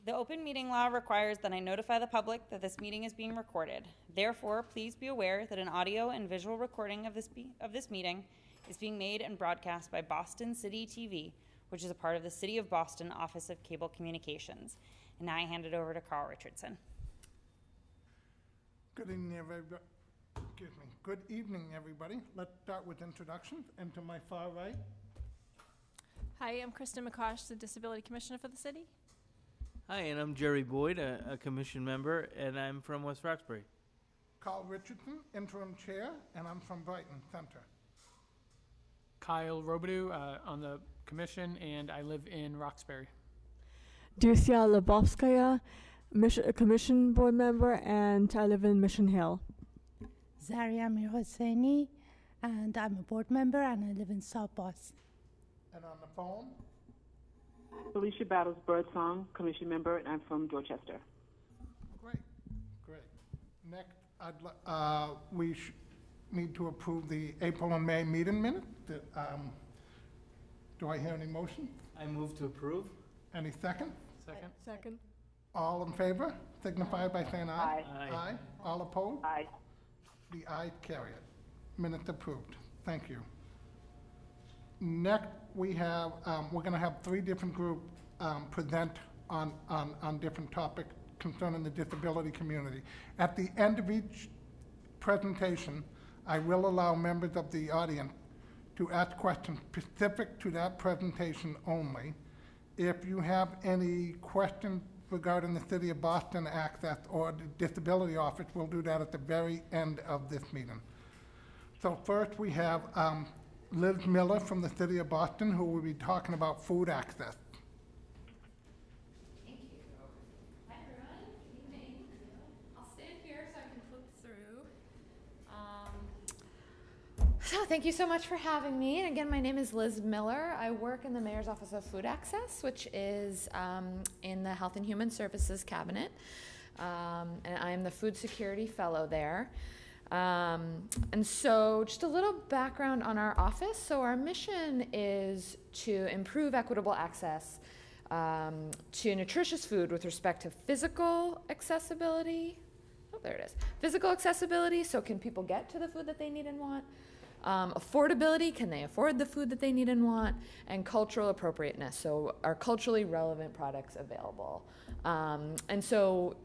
The open meeting law requires that I notify the public that this meeting is being recorded. Therefore, please be aware that an audio and visual recording of this meeting is being made and broadcast by Boston City TV, which is a part of the City of Boston Office of Cable Communications. And now I hand it over to Carl Richardson. Good evening, everybody. Good evening, everybody. Let's start with introductions. And to my far right, hi, I'm Kristen McCosh, the Disability Commissioner for the city. Hi, and I'm Jerry Boyd, a commission member, and I'm from West Roxbury. Carl Richardson, interim chair, and I'm from Brighton Center. Kyle Robidoux on the commission, and I live in Roxbury. Dircia Lebovskaya, commission board member, and I live in Mission Hill. Zaria Mirhosseini, and I'm a board member, and I live in South Boston. And on the phone, Felicia Battles Birdsong, commission member, and I'm from Dorchester. Great. Next, we need to approve the April and May meeting minutes. Do I hear any motion? I move to approve. Any second? Second. All in favor, signify by saying aye. Aye. All opposed? Aye. The ayes carry it. Minutes approved. Thank you. Next, we have, we're going to have three different groups present on different topics concerning the disability community. At the end of each presentation, I will allow members of the audience to ask questions specific to that presentation only. If you have any questions regarding the City of Boston Access or the Disability Office, we'll do that at the very end of this meeting. So first we have Liz Miller from the City of Boston, who will be talking about food access. Thank you. Hi everyone, good evening. I'll stand here so I can flip through. So thank you so much for having me. And again, my name is Liz Miller. I work in the Mayor's Office of Food Access, which is in the Health and Human Services Cabinet. And I am the Food Security Fellow there. And so just a little background on our office. So our mission is to improve equitable access to nutritious food with respect to physical accessibility. Oh, there it is. Physical accessibility, so can people get to the food that they need and want? Affordability, can they afford the food that they need and want? And cultural appropriateness, so are culturally relevant products available? And so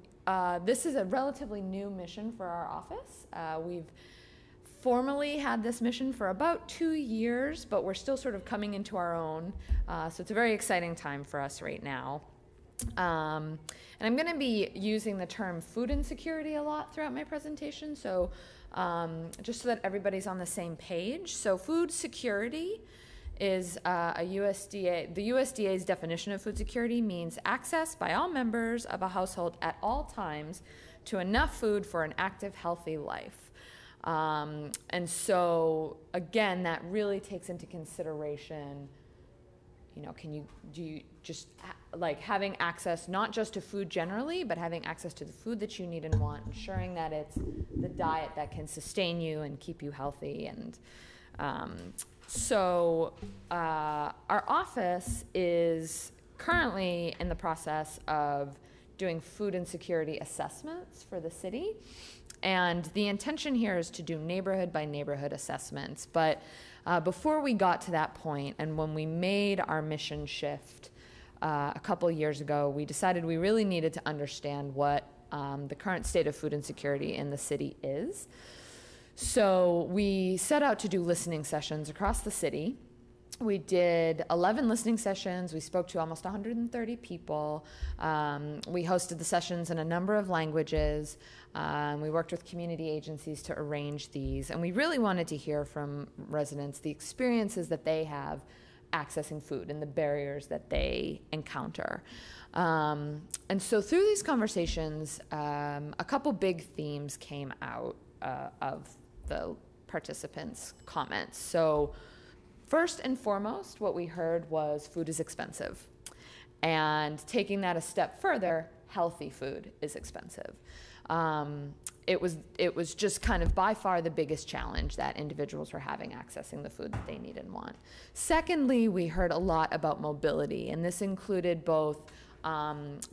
this is a relatively new mission for our office. We've formally had this mission for about 2 years, but we're still sort of coming into our own. So it's a very exciting time for us right now. And I'm going to be using the term food insecurity a lot throughout my presentation, so just so that everybody's on the same page. So food security is the USDA's definition of food security means access by all members of a household at all times to enough food for an active, healthy life. And so, again, that really takes into consideration, you know, do you just like having access not just to food generally, but having access to the food that you need and want, ensuring that it's the diet that can sustain you and keep you healthy. And so our office is currently in the process of doing food insecurity assessments for the city. And the intention here is to do neighborhood by neighborhood assessments. But before we got to that point, and when we made our mission shift a couple years ago, we decided we really needed to understand what the current state of food insecurity in the city is. So we set out to do listening sessions across the city. We did 11 listening sessions. We spoke to almost 130 people. We hosted the sessions in a number of languages. We worked with community agencies to arrange these. And we really wanted to hear from residents the experiences that they have accessing food and the barriers that they encounter. And so through these conversations, a couple big themes came out of the participants' comments. So first and foremost, what we heard was food is expensive. And taking that a step further, healthy food is expensive. It was just kind of by far the biggest challenge that individuals were having accessing the food that they need and want. Secondly, we heard a lot about mobility, and this included both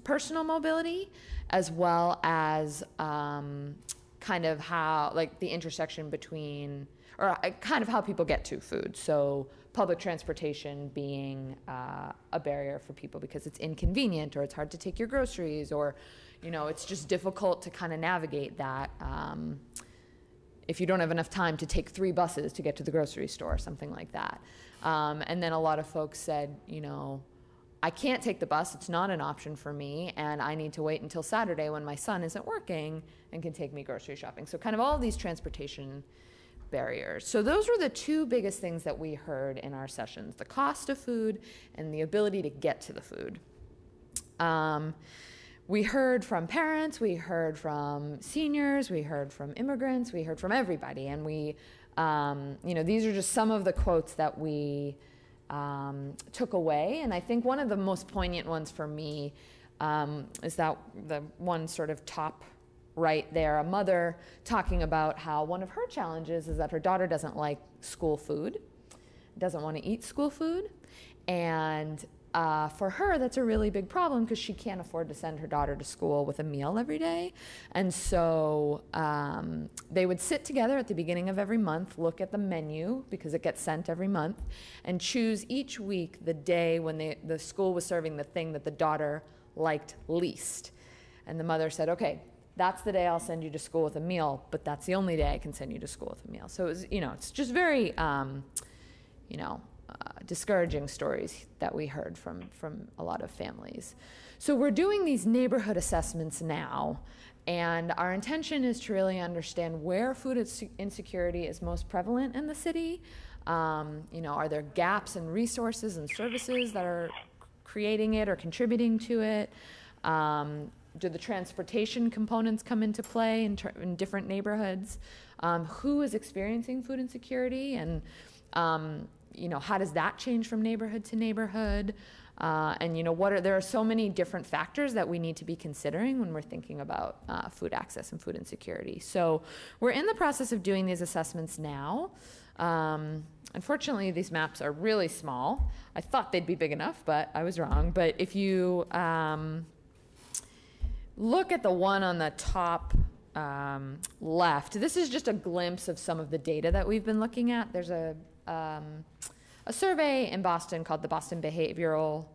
personal mobility, as well as kind of how, like, the intersection between, or kind of how people get to food. So public transportation being a barrier for people because it's inconvenient, or it's hard to take your groceries, or, you know, it's just difficult to kind of navigate that if you don't have enough time to take 3 buses to get to the grocery store, something like that. And then a lot of folks said, you know, I can't take the bus, it's not an option for me, and I need to wait until Saturday when my son isn't working and can take me grocery shopping. So kind of all these transportation barriers. So those were the 2 biggest things that we heard in our sessions: the cost of food and the ability to get to the food. We heard from parents, we heard from seniors, we heard from immigrants, we heard from everybody. And we, you know, these are just some of the quotes that we took away. And I think one of the most poignant ones for me is that the one sort of top right there, a mother talking about how one of her challenges is that her daughter doesn't like school food, doesn't want to eat school food. And for her, that's a really big problem because she can't afford to send her daughter to school with a meal every day. And so they would sit together at the beginning of every month, look at the menu because it gets sent every month, and choose each week the day when the school was serving the thing that the daughter liked least. And the mother said, okay, that's the day I'll send you to school with a meal, but that's the only day I can send you to school with a meal. So it was, you know, it's just very, you know, discouraging stories that we heard from a lot of families. So we're doing these neighborhood assessments now, and our intention is to really understand where food insecurity is most prevalent in the city. You know, are there gaps in resources and services that are creating it or contributing to it? Do the transportation components come into play in different neighborhoods? Who is experiencing food insecurity, and you know, how does that change from neighborhood to neighborhood? And you know, there are so many different factors that we need to be considering when we're thinking about food access and food insecurity. So we're in the process of doing these assessments now. Unfortunately, these maps are really small. I thought they'd be big enough, but I was wrong. But if you look at the one on the top left, this is just a glimpse of some of the data that we've been looking at. There's a survey in Boston called the Boston Behavioral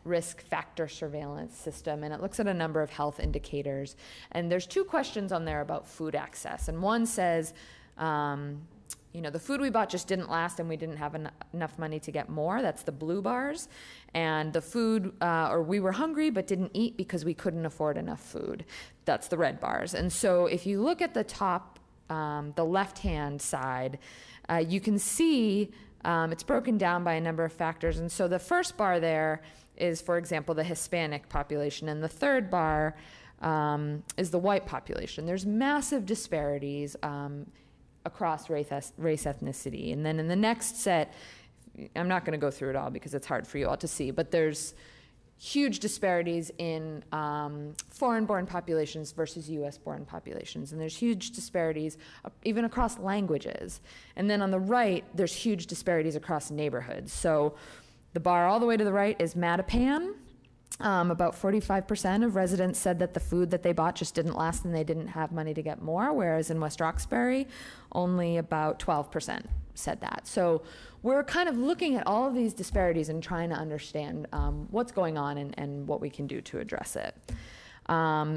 Risk Factor Surveillance System, and it looks at a number of health indicators. And there's 2 questions on there about food access. And one says, you know, the food we bought just didn't last and we didn't have enough money to get more. That's the blue bars. And the food, or we were hungry but didn't eat because we couldn't afford enough food. That's the red bars. And so if you look at the top, the left-hand side, you can see it's broken down by a number of factors. And so the first bar there is, for example, the Hispanic population. And the third bar is the white population. There's massive disparities across race, ethnicity. And then in the next set, I'm not going to go through it all because it's hard for you all to see, but there's huge disparities in foreign-born populations versus U.S.-born populations. And there's huge disparities even across languages. And then on the right, there's huge disparities across neighborhoods. So the bar all the way to the right is Mattapan. About 45% of residents said that the food that they bought just didn't last and they didn't have money to get more, whereas in West Roxbury, only about 12% said that. So we're kind of looking at all of these disparities and trying to understand what's going on and what we can do to address it.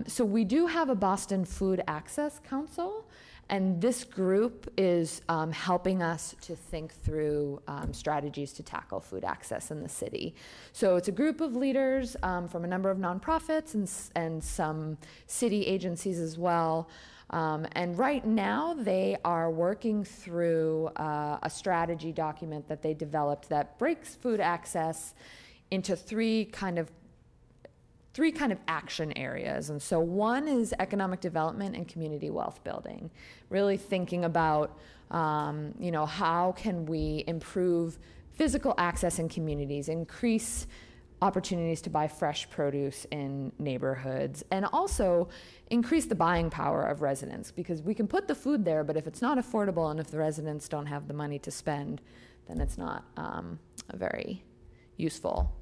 So we do have a Boston Food Access Council, and this group is helping us to think through strategies to tackle food access in the city. So it's a group of leaders from a number of nonprofits and some city agencies as well. And right now they are working through a strategy document that they developed that breaks food access into three kind of action areas. And so one is economic development and community wealth building, really thinking about, you know, how can we improve physical access in communities, increase opportunities to buy fresh produce in neighborhoods, and also increase the buying power of residents, because we can put the food there, but if it's not affordable and if the residents don't have the money to spend, then it's not a very useful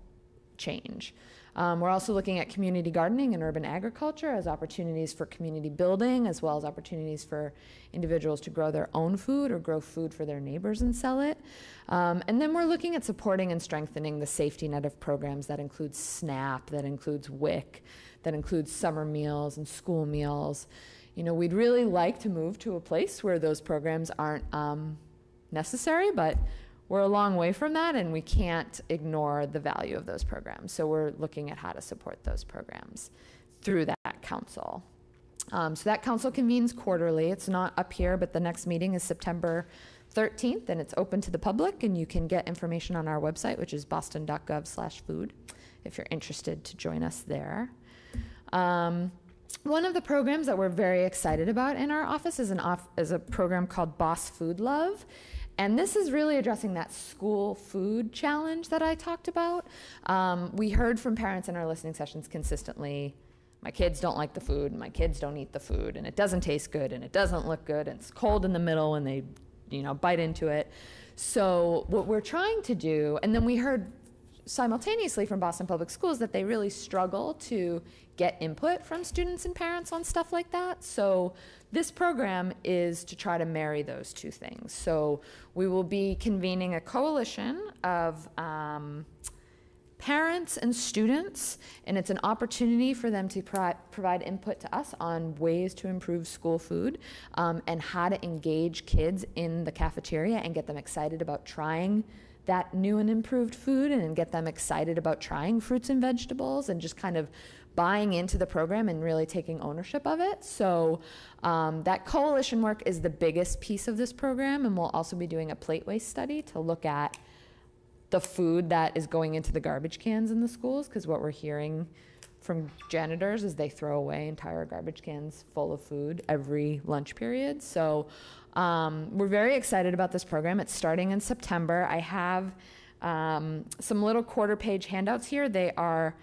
change. We're also looking at community gardening and urban agriculture as opportunities for community building, as well as opportunities for individuals to grow their own food or grow food for their neighbors and sell it. And then we're looking at supporting and strengthening the safety net of programs that includes SNAP, that includes WIC, that includes summer meals and school meals. You know, we'd really like to move to a place where those programs aren't necessary, but we're a long way from that, and we can't ignore the value of those programs. So we're looking at how to support those programs through that council. So that council convenes quarterly. It's not up here, but the next meeting is September 13th, and it's open to the public, and you can get information on our website, which is boston.gov/food, if you're interested to join us there. One of the programs that we're very excited about in our office is a program called Boss Food Love. And this is really addressing that school food challenge that I talked about. We heard from parents in our listening sessions consistently, my kids don't like the food, and my kids don't eat the food, and it doesn't taste good, and it doesn't look good, and it's cold in the middle, and they, bite into it. So what we're trying to do, and then we heard simultaneously from Boston Public Schools that they really struggle to get input from students and parents on stuff like that. So this program is to try to marry those two things. So we will be convening a coalition of parents and students, and it's an opportunity for them to provide input to us on ways to improve school food and how to engage kids in the cafeteria and get them excited about trying that new and improved food, and get them excited about trying fruits and vegetables and just kind of buying into the program and really taking ownership of it. So that coalition work is the biggest piece of this program, and we'll also be doing a plate waste study to look at the food that is going into the garbage cans in the schools, because what we're hearing from janitors is they throw away entire garbage cans full of food every lunch period. So we're very excited about this program. It's starting in September. I have some little quarter-page handouts here. They are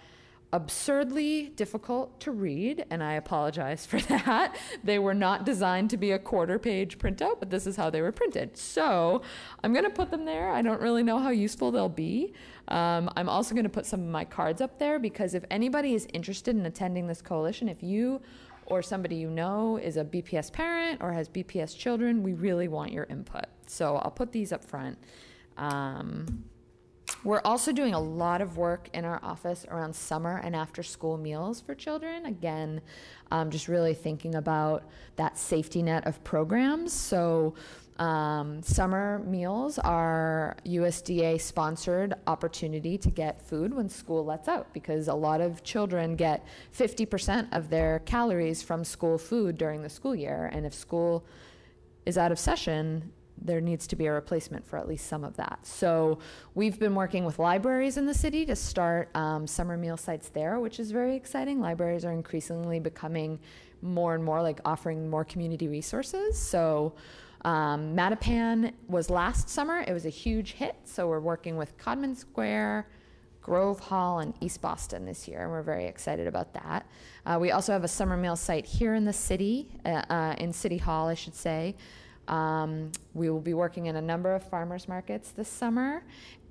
absurdly difficult to read, and I apologize for that. They were not designed to be a quarter-page printout, but this is how they were printed. So I'm going to put them there. I don't really know how useful they'll be. I'm also going to put some of my cards up there, because if anybody is interested in attending this coalition, if you or somebody you know is a BPS parent or has BPS children, we really want your input. So I'll put these up front. We're also doing a lot of work in our office around summer and after school meals for children. Again, just really thinking about that safety net of programs. So summer meals are USDA sponsored opportunity to get food when school lets out, because a lot of children get 50% of their calories from school food during the school year. And if school is out of session, there needs to be a replacement for at least some of that. So we've been working with libraries in the city to start summer meal sites there, which is very exciting. Libraries are increasingly becoming more and more like offering more community resources. So Mattapan was last summer. It was a huge hit. So we're working with Codman Square, Grove Hall, and East Boston this year, and we're very excited about that. We also have a summer meal site here in the city, in City Hall, I should say. We will be working in a number of farmers markets this summer,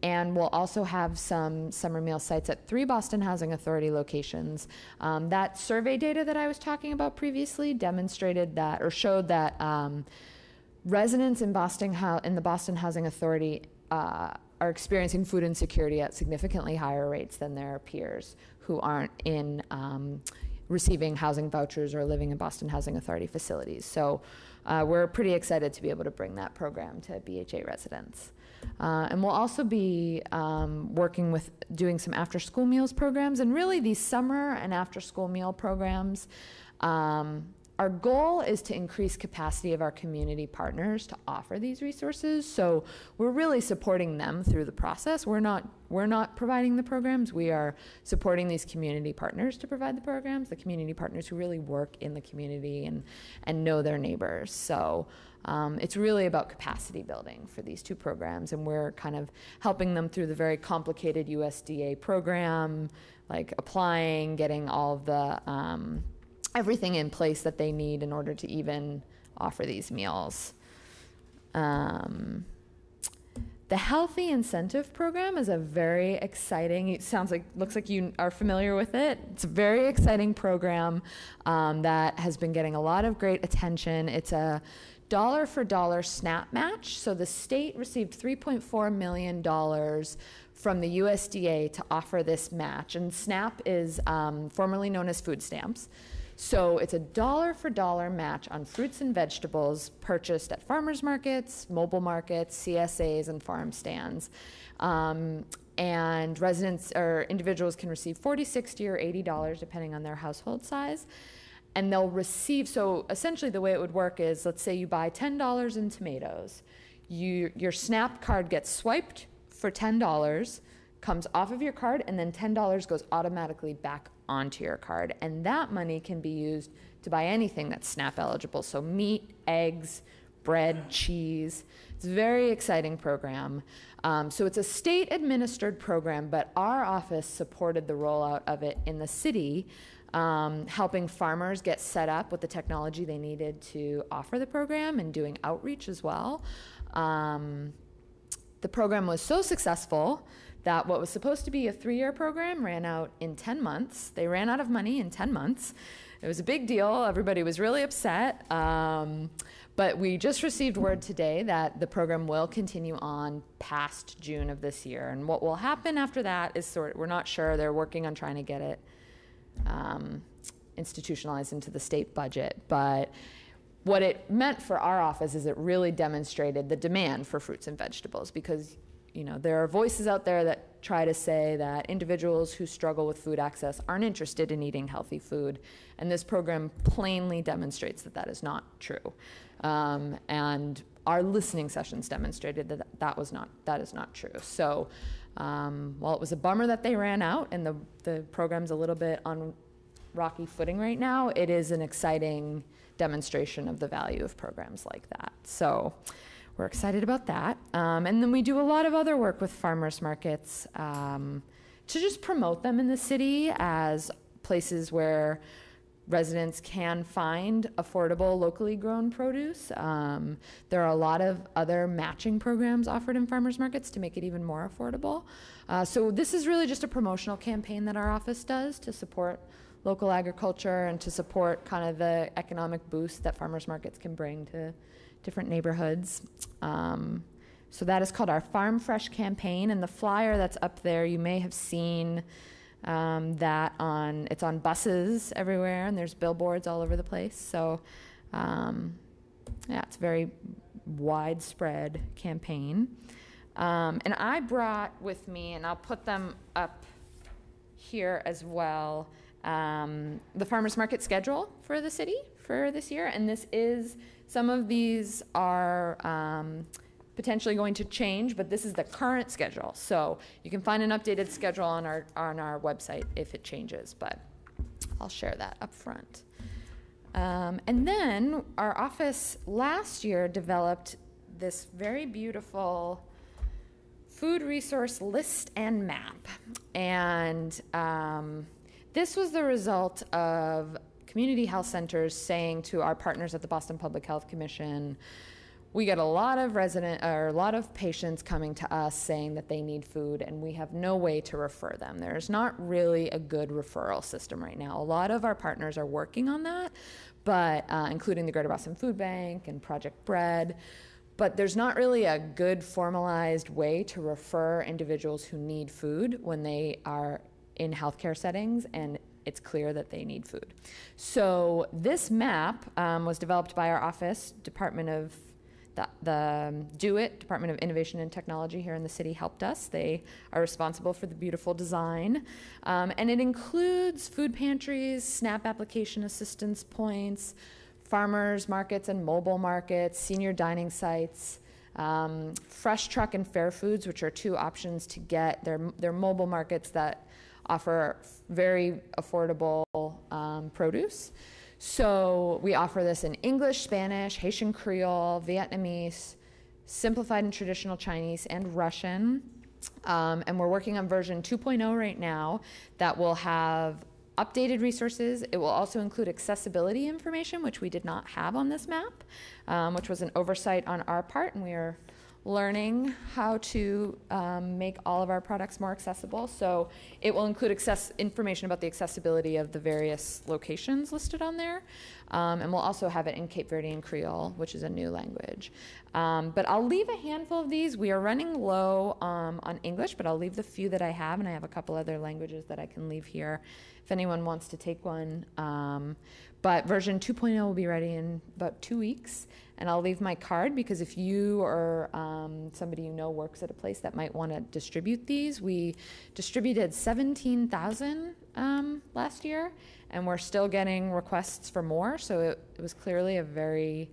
and we'll also have some summer meal sites at 3 Boston Housing Authority locations. That survey data that I was talking about previously demonstrated that, or showed that residents in the Boston Housing Authority are experiencing food insecurity at significantly higher rates than their peers who aren't in receiving housing vouchers or living in Boston Housing Authority facilities. So we're pretty excited to be able to bring that program to BHA residents. And we'll also be working with doing some after school meals programs, and really these summer and after school meal programs. Our goal is to increase capacity of our community partners to offer these resources. So we're really supporting them through the process. We're not providing the programs. We are supporting these community partners to provide the programs, the community partners who really work in the community and know their neighbors. So it's really about capacity building for these two programs, and we're kind of helping them through the very complicated USDA program, like applying, getting all of the everything in place that they need in order to even offer these meals. The The Healthy Incentive Program is a very exciting, looks like you are familiar with it. It's a very exciting program that has been getting a lot of great attention. It's a dollar for dollar SNAP match. So the state received $3.4 million from the USDA to offer this match. And SNAP is formerly known as food stamps. So it's a dollar for dollar match on fruits and vegetables purchased at farmers markets, mobile markets, CSAs, and farm stands. And residents or individuals can receive $40, $60, or $80 depending on their household size. And they'll receive, so essentially the way it would work is, let's say you buy $10 in tomatoes. Your SNAP card gets swiped for $10, comes off of your card, and then $10 goes automatically back onto your card. And that money can be used to buy anything that's SNAP eligible. So meat, eggs, bread, cheese. It's a very exciting program. So it's a state administered program, but our office supported the rollout of it in the city, helping farmers get set up with the technology they needed to offer the program and doing outreach as well. The program was so successful that what was supposed to be a 3-year program ran out in 10 months. They ran out of money in 10 months. It was a big deal. Everybody was really upset. But we just received word today that the program will continue on past June of this year. And what will happen after that is we're not sure. They're working on trying to get it institutionalized into the state budget. But what it meant for our office is it really demonstrated the demand for fruits and vegetables, because there are voices out there that try to say that individuals who struggle with food access aren't interested in eating healthy food. And this program plainly demonstrates that that is not true. And our listening sessions demonstrated that that is not true. So while it was a bummer that they ran out and the program's a little bit on rocky footing right now, it is an exciting demonstration of the value of programs like that. So we're excited about that. And then we do a lot of other work with farmers markets to just promote them in the city as places where residents can find affordable, locally grown produce. There are a lot of other matching programs offered in farmers markets to make it even more affordable. So this is really just a promotional campaign that our office does to support local agriculture and to support kind of the economic boost that farmers markets can bring to different neighborhoods. So that is called our Farm Fresh campaign, and the flyer that's up there, you may have seen it's on buses everywhere, and there's billboards all over the place. So it's a very widespread campaign. And I brought with me, and I'll put them up here as well, the farmers market schedule for the city for this year. And some of these are potentially going to change, but this is the current schedule. So you can find an updated schedule on our website if it changes, but I'll share that up front. And then our office last year developed this very beautiful food resource list and map. And this was the result of community health centers saying to our partners at the Boston Public Health Commission, we get a lot of patients coming to us saying that they need food, and we have no way to refer them. There's not really a good referral system right now. A lot of our partners are working on that, but including the Greater Boston Food Bank and Project Bread. But there's not really a good formalized way to refer individuals who need food when they are in healthcare settings and it's clear that they need food. So this map was developed by our office, Department of Department of Innovation and Technology here in the city helped us. They are responsible for the beautiful design. And it includes food pantries, SNAP application assistance points, farmers markets and mobile markets, senior dining sites, Fresh Truck and Fair Foods, which are two options to get. They're mobile markets that offer very affordable produce. So we offer this in English, Spanish, Haitian Creole, Vietnamese, simplified and traditional Chinese, and Russian. And we're working on version 2.0 right now that will have updated resources. It will also include accessibility information, which we did not have on this map, which was an oversight on our part, and we are learning how to make all of our products more accessible. So it will include information about the accessibility of the various locations listed on there. And we'll also have it in Cape Verdean Creole, which is a new language. But I'll leave a handful of these. We are running low on English, but I'll leave the few that I have, and I have a couple other languages that I can leave here if anyone wants to take one. But version 2.0 will be ready in about 2 weeks. And I'll leave my card because if you or somebody you know works at a place that might want to distribute these, we distributed 17,000 last year, and we're still getting requests for more. So it was clearly a very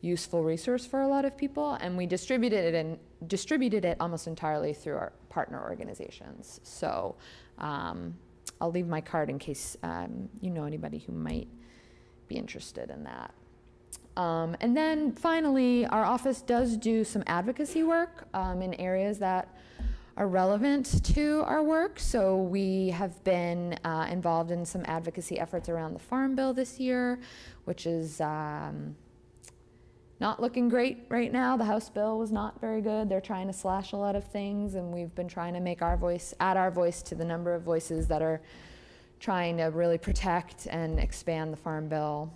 useful resource for a lot of people, and we distributed it almost entirely through our partner organizations. So I'll leave my card in case you know anybody who might be interested in that. And then finally, our office does do some advocacy work in areas that are relevant to our work. So we have been involved in some advocacy efforts around the Farm Bill this year, which is not looking great right now. The House bill was not very good. They're trying to slash a lot of things, and we've been trying to make add our voice to the number of voices that are trying to really protect and expand the Farm Bill.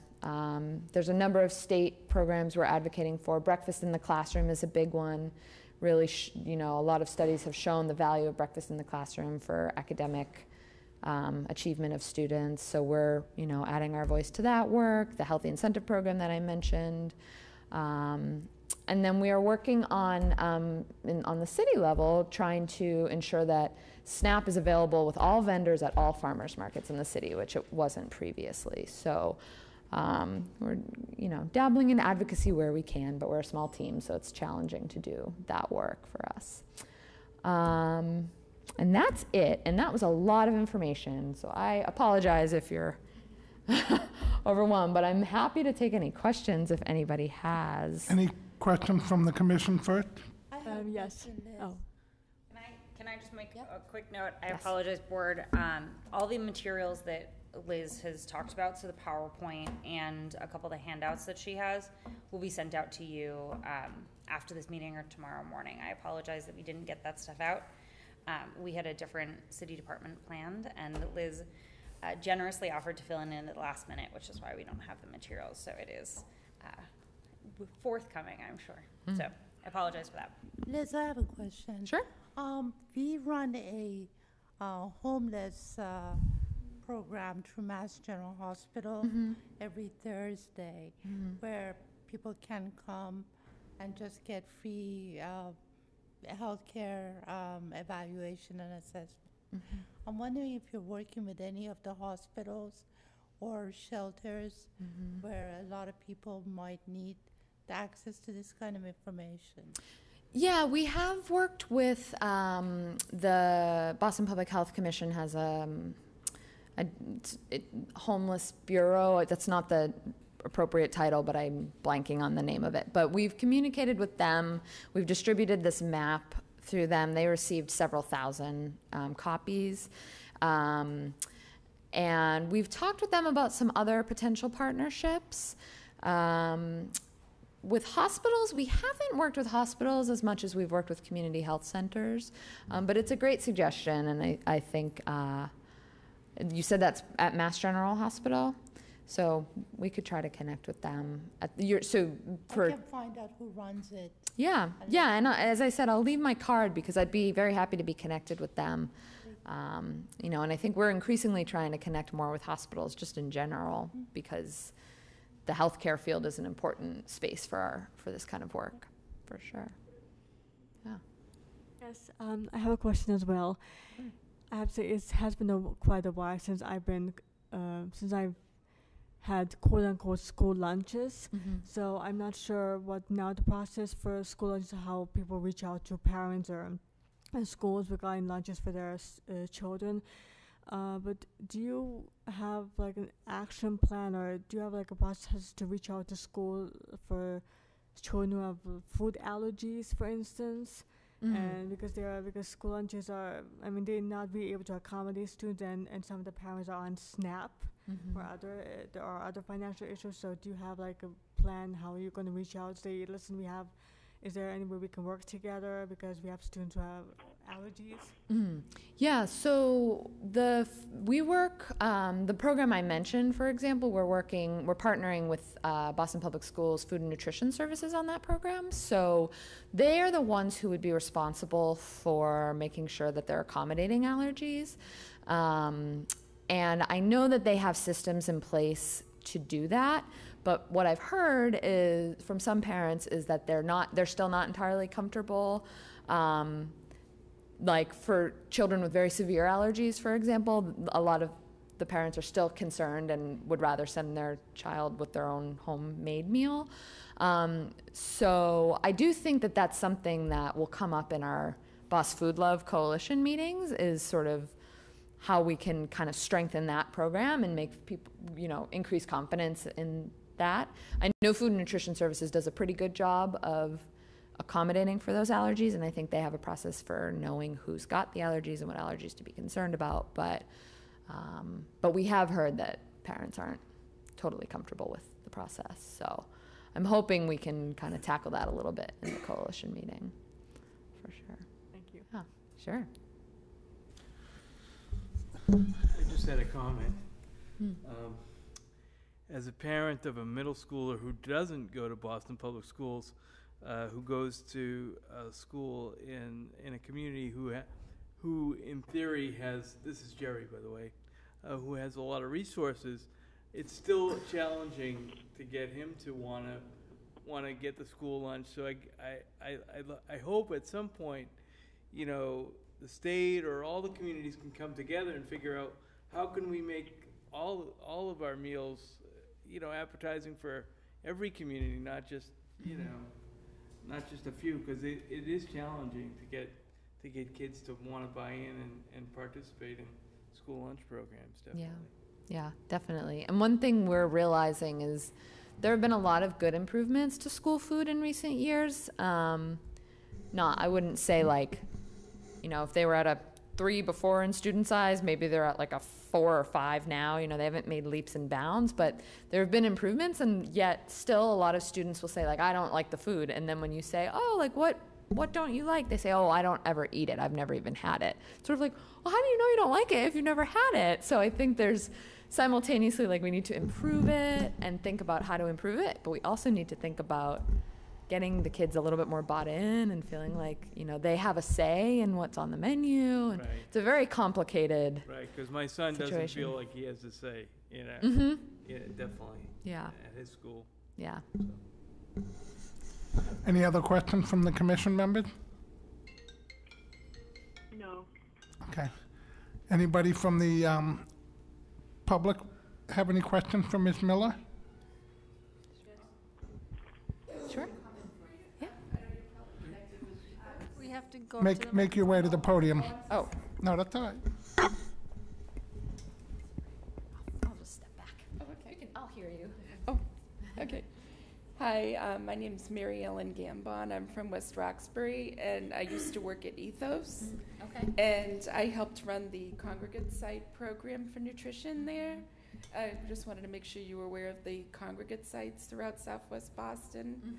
There's a number of state programs we're advocating for. Breakfast in the classroom is a big one. Really, a lot of studies have shown the value of breakfast in the classroom for academic achievement of students. So we're, adding our voice to that work. The Healthy Incentive Program that I mentioned. And then we are working on the city level, trying to ensure that SNAP is available with all vendors at all farmers markets in the city, which it wasn't previously. So we're, dabbling in advocacy where we can, but we're a small team, so it's challenging to do that work for us. And that's it. And that was a lot of information. So I apologize if you're overwhelmed, but I'm happy to take any questions if anybody has. Any questions from the commission first? Yes. Oh. Can I just make a quick note? I apologize, board. All the materials that Liz has talked about, so the PowerPoint and a couple of the handouts that she has, will be sent out to you after this meeting or tomorrow morning. I apologize that we didn't get that stuff out. We had a different city department planned, and Liz generously offered to fill in at the last minute, which is why we don't have the materials. So it is forthcoming, I'm sure. So I apologize for that. Liz, I have a question. Sure. We run a homeless program through Mass General Hospital every Thursday, where people can come and just get free healthcare evaluation and assessment. I'm wondering if you're working with any of the hospitals or shelters where a lot of people might need access to this kind of information. Yeah, we have worked with the Boston Public Health Commission has a homeless bureau. That's not the appropriate title, but I'm blanking on the name of it. But we've communicated with them. We've distributed this map through them. They received several thousand copies. And we've talked with them about some other potential partnerships. With hospitals, we haven't worked with hospitals as much as we've worked with community health centers. But it's a great suggestion, and I think you said that's at Mass General Hospital? So we could try to connect with them. I can find out who runs it. Yeah, and as I said, I'll leave my card because I'd be very happy to be connected with them. And I think we're increasingly trying to connect more with hospitals just in general because the healthcare field is an important space for this kind of work, for sure. Yeah. Yes, I have a question as well. I have to say it has been quite a while since I've had quote-unquote school lunches. So I'm not sure what now the process for school lunches, how people reach out to parents or schools regarding lunches for their children. But do you have like an action plan, or do you have like a process to reach out to school for children who have food allergies, for instance? And because school lunches are, they're not really able to accommodate students, and some of the parents are on SNAP or there are other financial issues. So do you have like a plan how you're going to reach out? Say, listen, we have Is there any way we can work together because we have students who have allergies? Yeah, so we work, the program I mentioned, for example, we're partnering with Boston Public Schools Food and Nutrition Services on that program. So they are the ones who would be responsible for making sure that they're accommodating allergies. And I know that they have systems in place to do that, but what I've heard is from some parents is that they're still not entirely comfortable. Like for children with very severe allergies, for example, a lot of the parents are still concerned and would rather send their child with their own homemade meal. So I do think that that's something that will come up in our Boss Food Love Coalition meetings, is sort of how we can kind of strengthen that program and make people, increase confidence in that. I know Food and Nutrition Services does a pretty good job of accommodating for those allergies, and I think they have a process for knowing who's got the allergies and what allergies to be concerned about. But we have heard that parents aren't totally comfortable with the process. So I'm hoping we can kind of tackle that a little bit in the coalition meeting, for sure. Thank you. Yeah, sure. I just had a comment. As a parent of a middle schooler who doesn't go to Boston Public Schools, who goes to a school in a community who in theory has, this is Jerry, by the way, who has a lot of resources, it's still challenging to get him to want to get the school lunch. So I hope at some point, the state or all the communities can come together and figure out how can we make all of our meals, appetizing for every community, not just a few, because it is challenging to get kids to want to buy in and participate in school lunch programs. Definitely. Yeah, definitely. And one thing we're realizing is there have been a lot of good improvements to school food in recent years. I wouldn't say if they were at a 3 before in student size, maybe they're at like a 4 or 5 now. They haven't made leaps and bounds, but there have been improvements, and yet still a lot of students will say I don't like the food. And then when you say, what don't you like? They say, I don't ever eat it. I've never even had it. Sort of like, well, how do you know you don't like it if you've never had it? So I think there's simultaneously we need to improve it and think about how to improve it, but we also need to think about getting the kids a little bit more bought in and feeling like, they have a say in what's on the menu. And it's a very complicated Right, because my son doesn't situation. feel like he has a say, Mm-hmm. Yeah, definitely. Yeah. At his school. Yeah. Any other questions from the commission members? No. Okay. Anybody from the public have any questions for Ms. Miller? Sure. Yeah. We have to go to the Make your way to the podium. Oh, No, that's all right. I'll just step back. Oh, okay. I'll hear you. Okay. Hi, my name's Mary Ellen Gambon. I'm from West Roxbury, and I used to work at Ethos. Okay. And I helped run the congregate site program for nutrition there. I just wanted to make sure you were aware of the congregate sites throughout Southwest Boston,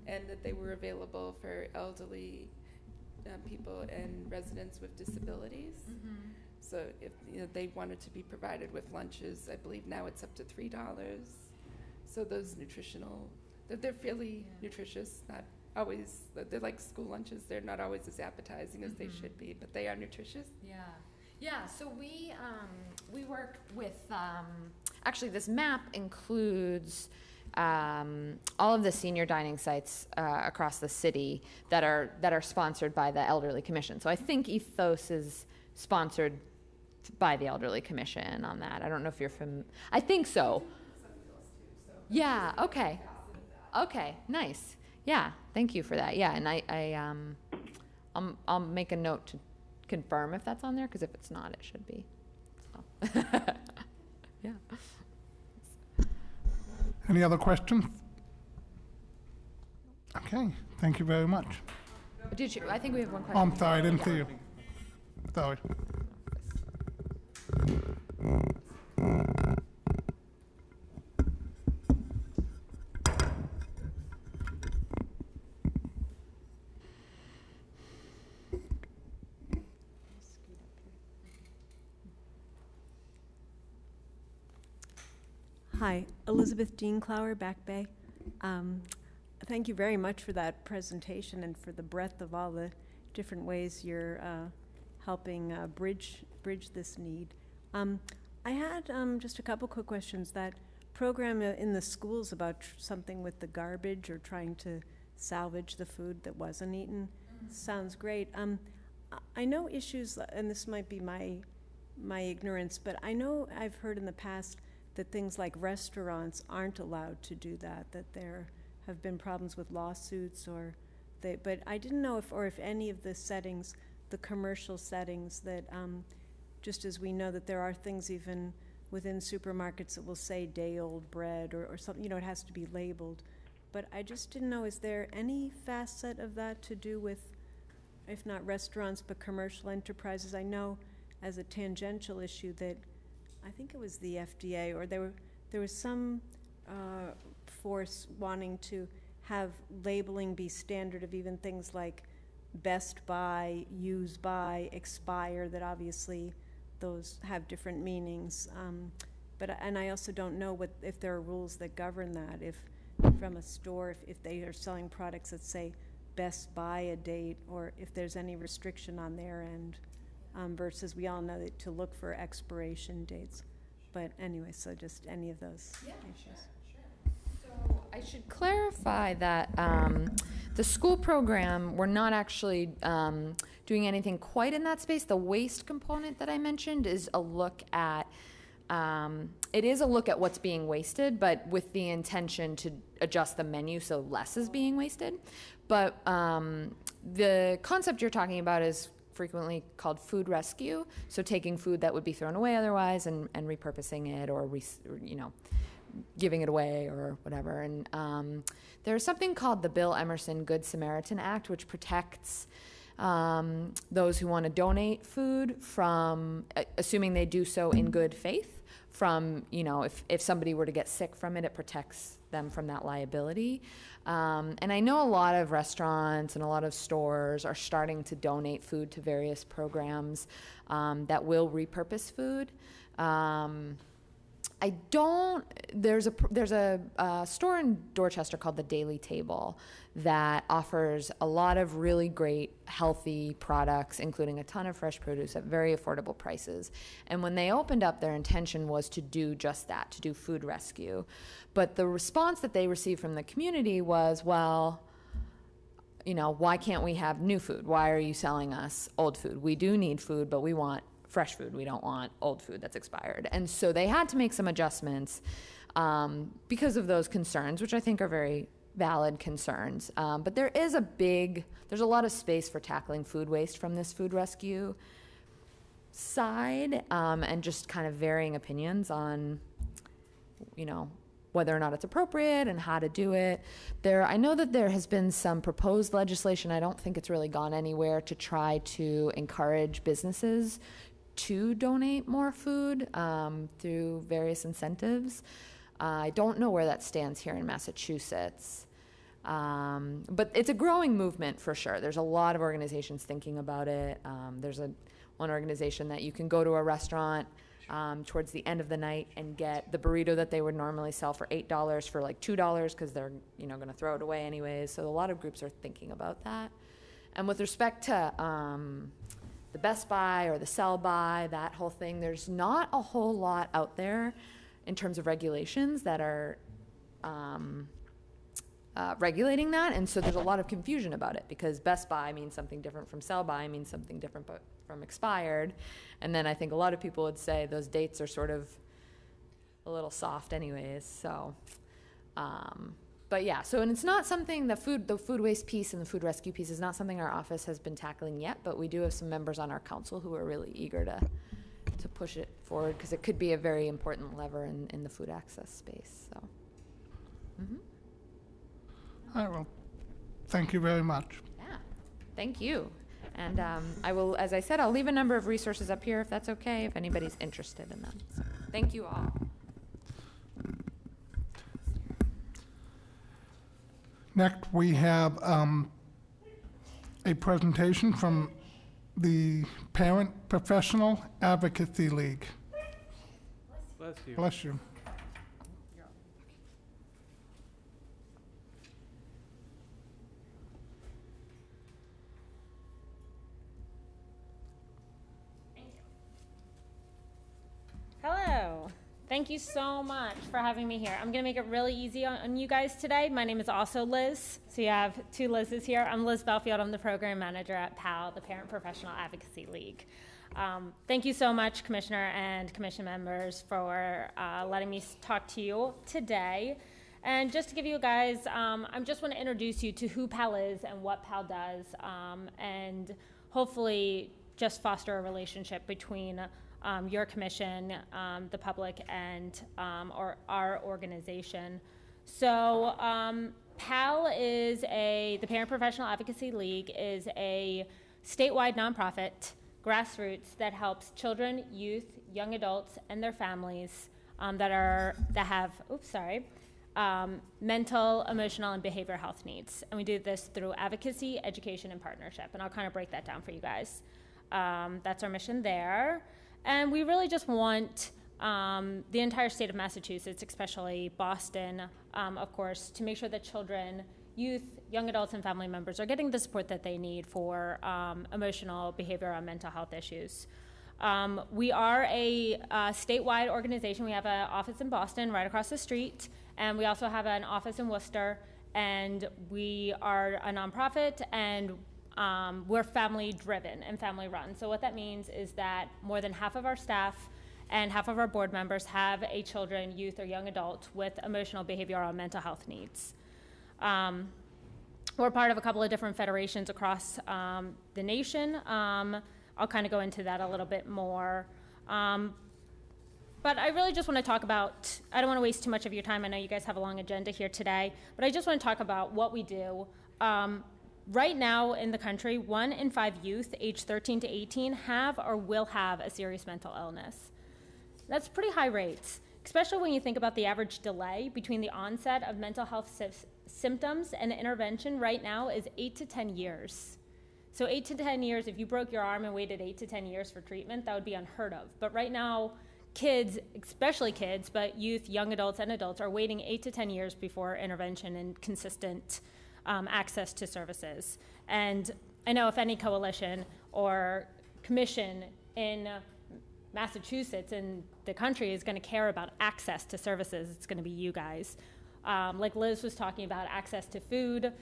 and that they were available for elderly people and residents with disabilities. So if they wanted to be provided with lunches, I believe now it's up to $3. So those nutritional, they're fairly nutritious, not always, they're like school lunches. They're not always as appetizing as they should be, but they are nutritious. Yeah, so we work with, actually this map includes all of the senior dining sites across the city that are sponsored by the Elderly Commission. So I think Ethos is sponsored by the Elderly Commission on that. I don't know if you're I think so. Yeah, okay. Okay, nice. Yeah, thank you for that. Yeah, and I'll make a note to confirm if that's on there, because if it's not, it should be. So. Yeah. Any other questions? Okay, thank you very much. Did you? I think we have one Oh, question. I'm sorry, I didn't see you. Sorry. Hi, Elizabeth Dean Clower, Back Bay. Thank you very much for that presentation and for the breadth of all the different ways you're helping bridge this need. I had just a couple quick questions. That program in the schools about something with the garbage or trying to salvage the food that wasn't eaten sounds great. I know issues, and this might be my ignorance, but I know I've heard in the past that things like restaurants aren't allowed to do that, that there have been problems with lawsuits but I didn't know if any of the settings, the commercial settings that, just as we know that there are things even within supermarkets that will say day-old bread or something, it has to be labeled. But I just didn't know, is there any facet of that to do with, if not restaurants, but commercial enterprises? I know as a tangential issue that I think it was the FDA, or there was some force wanting to have labeling be standard of even things like best by, use by, expire, that obviously those have different meanings. And I also don't know if there are rules that govern that. If from a store, if they are selling products that say best by a date, or if there's any restriction on their end, versus we all know that to look for expiration dates. But anyway, so just any of those issues. So I should clarify that the school program, we're not actually doing anything quite in that space. The waste component that I mentioned is a look at what's being wasted, but with the intention to adjust the menu so less is being wasted. But the concept you're talking about is frequently called food rescue, so taking food that would be thrown away otherwise and repurposing it, or giving it away or whatever. And there's something called the Bill Emerson Good Samaritan Act, which protects those who want to donate food from, assuming they do so in good faith, from, if somebody were to get sick from it, it protects them from that liability. And I know a lot of restaurants and a lot of stores are starting to donate food to various programs that will repurpose food. There's a store in Dorchester called the Daily Table that offers a lot of really great healthy products, including a ton of fresh produce at very affordable prices. And when they opened up, their intention was to do just that, to do food rescue. But the response that they received from the community was, well, why can't we have new food? Why are you selling us old food? We do need food, but we want fresh food. We don't want old food that's expired. And so they had to make some adjustments because of those concerns, which I think are very valid concerns. But there's a lot of space for tackling food waste from this food rescue side, and just kind of varying opinions on, whether or not it's appropriate and how to do it. I know that there has been some proposed legislation, I don't think it's really gone anywhere, to try to encourage businesses to donate more food through various incentives. I don't know where that stands here in Massachusetts. But it's a growing movement for sure. There's a lot of organizations thinking about it. There's one organization that you can go to a restaurant towards the end of the night and get the burrito that they would normally sell for $8 for like $2 because they're going to throw it away anyways. So a lot of groups are thinking about that. And with respect to the Best Buy or the Sell By, that whole thing, there's not a whole lot out there in terms of regulations that are regulating that. And so there's a lot of confusion about it because Best Buy means something different from Sell By, means something different but from expired. And then I think a lot of people would say those dates are sort of a little soft anyways. So, but yeah, so, and it's not something, the food waste piece and the food rescue piece is not something our office has been tackling yet, but we do have some members on our council who are really eager to push it forward because it could be a very important lever in the food access space, so. Mm-hmm. All right, well, thank you very much. Yeah, thank you. And I will, as I said, I'll leave a number of resources up here if that's okay, if anybody's interested in them. So, thank you all. Next, we have a presentation from the Parent Professional Advocacy League. Bless you. Bless you. Thank you so much for having me here. I'm going to make it really easy on you guys today. My name is also Liz, so you have two Liz's here. I'm Liz Belfield. I'm the program manager at PAL, the Parent Professional Advocacy League. Thank you so much, Commissioner and Commission members, for letting me talk to you today. And just to give you guys, I just want to introduce you to who PAL is and what PAL does, and hopefully just foster a relationship between your commission, the public, and our organization. So PAL is the Parent Professional Advocacy League is a statewide nonprofit, grassroots, that helps children, youth, young adults, and their families that have mental, emotional, and behavioral health needs. And we do this through advocacy, education, and partnership. And I'll kind of break that down for you guys. That's our mission there. And we really just want the entire state of Massachusetts, especially Boston, of course, to make sure that children, youth, young adults, and family members are getting the support that they need for emotional, behavioral, and mental health issues. We are a statewide organization. We have an office in Boston right across the street, and we also have an office in Worcester, and we are a nonprofit, and we're family driven and family run. So what that means is that more than half of our staff and half of our board members have a children, youth, or young adult with emotional, behavioral, and mental health needs. We're part of a couple of different federations across the nation. I'll kind of go into that a little bit more. But I really just want to talk about, I don't want to waste too much of your time. I know you guys have a long agenda here today, but I just want to talk about what we do. Right now in the country, 1 in 5 youth aged 13 to 18 have or will have a serious mental illness. That's pretty high rates, especially when you think about the average delay between the onset of mental health symptoms and intervention right now is 8 to 10 years. So 8 to 10 years, if you broke your arm and waited 8 to 10 years for treatment, that would be unheard of. But right now, kids, especially kids, but youth, young adults, and adults are waiting 8 to 10 years before intervention and consistent access to services. And I know if any coalition or commission in Massachusetts and the country is going to care about access to services, it's going to be you guys. Like Liz was talking about, access to food,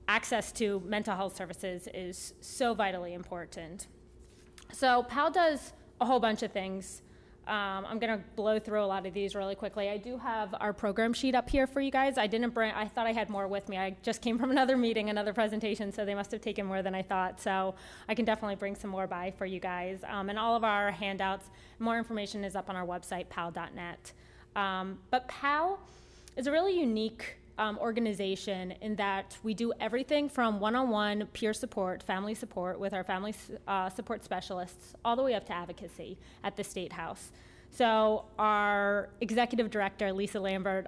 access to mental health services is so vitally important. So PAL does a whole bunch of things. I'm going to blow through a lot of these really quickly. I do have our program sheet up here for you guys. I thought I had more with me. I just came from another meeting, another presentation, so they must have taken more than I thought. So I can definitely bring some more by for you guys. And all of our handouts, more information is up on our website, pal.net. But PAL is a really unique organization in that we do everything from one-on-one peer support, family support with our family support specialists, all the way up to advocacy at the State House. So our executive director, Lisa Lambert,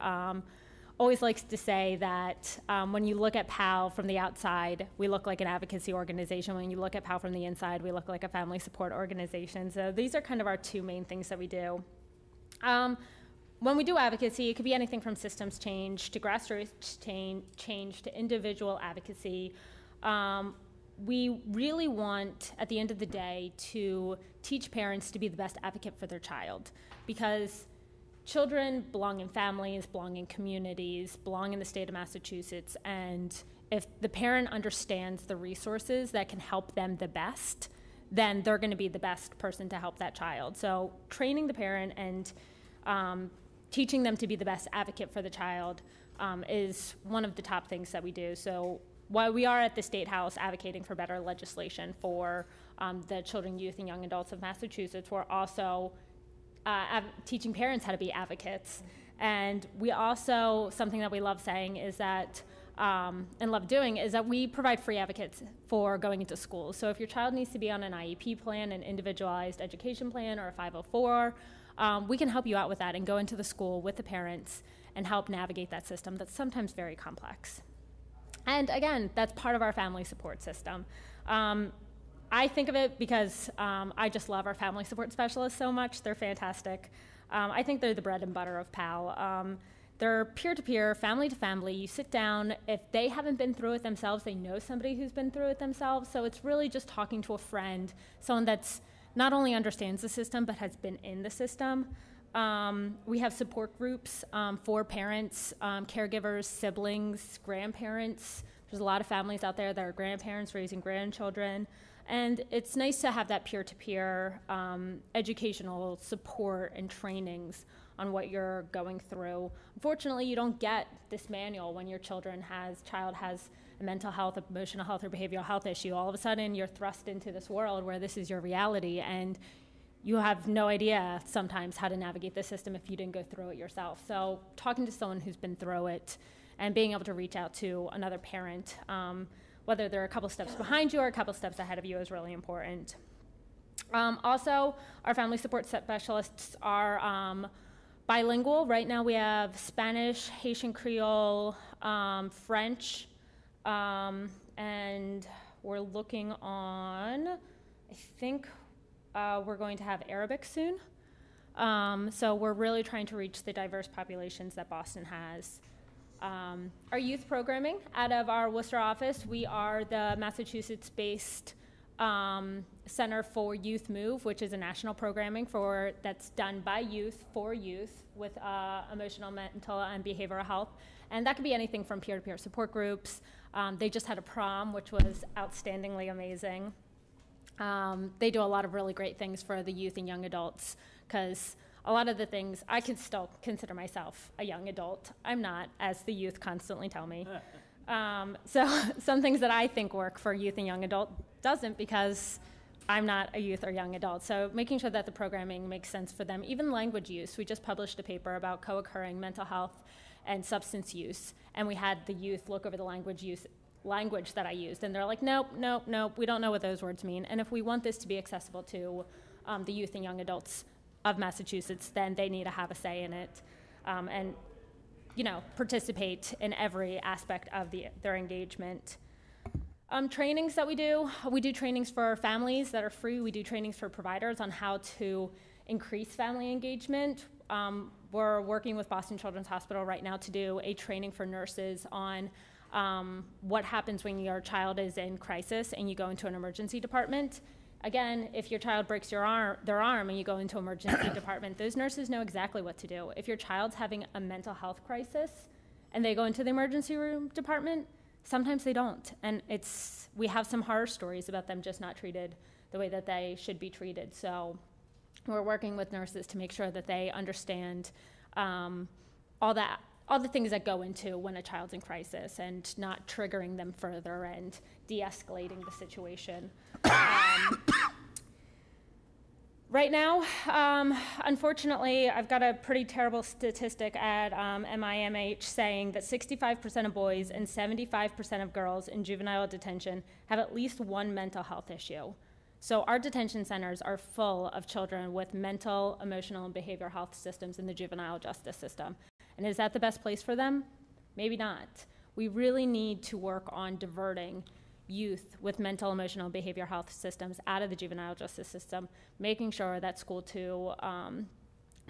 always likes to say that when you look at PAL from the outside, we look like an advocacy organization. When you look at PAL from the inside, we look like a family support organization. So these are kind of our two main things that we do. When we do advocacy, it could be anything from systems change to grassroots change to individual advocacy. We really want, at the end of the day, to teach parents to be the best advocate for their child, because children belong in families, belong in communities, belong in the state of Massachusetts, and if the parent understands the resources that can help them the best, then they're going to be the best person to help that child. So training the parent and teaching them to be the best advocate for the child is one of the top things that we do. So while we are at the State House advocating for better legislation for the children, youth, and young adults of Massachusetts, we're also teaching parents how to be advocates. And we also, something that we love saying is that, and love doing, is that we provide free advocates for going into schools. So if your child needs to be on an IEP plan, an individualized education plan, or a 504, we can help you out with that and go into the school with the parents and help navigate that system that's sometimes very complex. And again, that's part of our family support system. I think of it because I just love our family support specialists so much. They're fantastic. I think they're the bread and butter of PAL. They're peer-to-peer, family-to-family. You sit down. If they haven't been through it themselves, they know somebody who's been through it themselves. So it's really just talking to a friend, someone that's not only understands the system but has been in the system. We have support groups for parents, caregivers, siblings, grandparents. There's a lot of families out there that are grandparents raising grandchildren. And it's nice to have that peer-to-peer educational support and trainings on what you're going through. Unfortunately, you don't get this manual when your child has a mental health, emotional health, or behavioral health issue. All of a sudden, you're thrust into this world where this is your reality, and you have no idea sometimes how to navigate the system if you didn't go through it yourself. So talking to someone who's been through it and being able to reach out to another parent, whether they're a couple steps behind you or a couple steps ahead of you, is really important. Also, our family support specialists are bilingual. Right now we have Spanish, Haitian Creole, French, and we're looking on, I think we're going to have Arabic soon. So we're really trying to reach the diverse populations that Boston has. Our youth programming, out of our Worcester office, we are the Massachusetts-based Center for Youth Move, which is a national programming that's done by youth for youth with emotional, mental, and behavioral health. And that could be anything from peer-to-peer support groups. They just had a prom, which was outstandingly amazing. They do a lot of really great things for the youth and young adults, because a lot of the things, I can still consider myself a young adult. I'm not, as the youth constantly tell me. So some things that I think work for youth and young adult doesn't, because I'm not a youth or young adult. So making sure that the programming makes sense for them. Even language use. We just published a paper about co-occurring mental health and substance use, and we had the youth look over the language that I used, and they're like, nope, we don't know what those words mean. And if we want this to be accessible to the youth and young adults of Massachusetts, then they need to have a say in it, and participate in every aspect of their engagement. Trainings that we do trainings for families that are free. We do trainings for providers on how to increase family engagement. We're working with Boston Children's Hospital right now to do a training for nurses on what happens when your child is in crisis and you go into an emergency department. Again, if your child breaks their arm and you go into emergency department, those nurses know exactly what to do. If your child's having a mental health crisis and they go into the emergency room department, sometimes they don't. And we have some horror stories about them just not treated the way that they should be treated. So we're working with nurses to make sure that they understand all the things that go into when a child's in crisis, and not triggering them further and de-escalating the situation. Right now, unfortunately, I've got a pretty terrible statistic at MIMH saying that 65% of boys and 75% of girls in juvenile detention have at least one mental health issue. So our detention centers are full of children with mental, emotional, and behavioral health systems in the juvenile justice system. And is that the best place for them? Maybe not. We really need to work on diverting youth with mental, emotional, and behavioral health systems out of the juvenile justice system, making sure that school to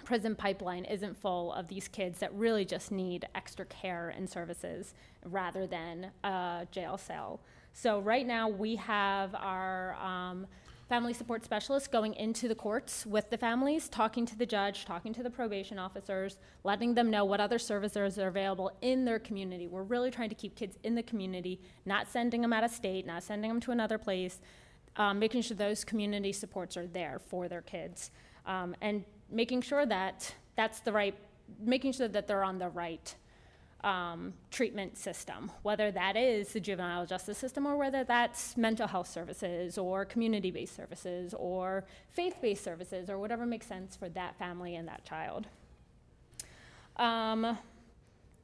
prison pipeline isn't full of these kids that really just need extra care and services rather than a jail cell. So right now we have our family support specialists going into the courts with the families, talking to the judge, talking to the probation officers, letting them know what other services are available in their community. We're really trying to keep kids in the community, not sending them out of state, not sending them to another place, making sure those community supports are there for their kids, and making sure that making sure that they're on the right treatment system, whether that is the juvenile justice system or whether that's mental health services or community-based services or faith-based services or whatever makes sense for that family and that child.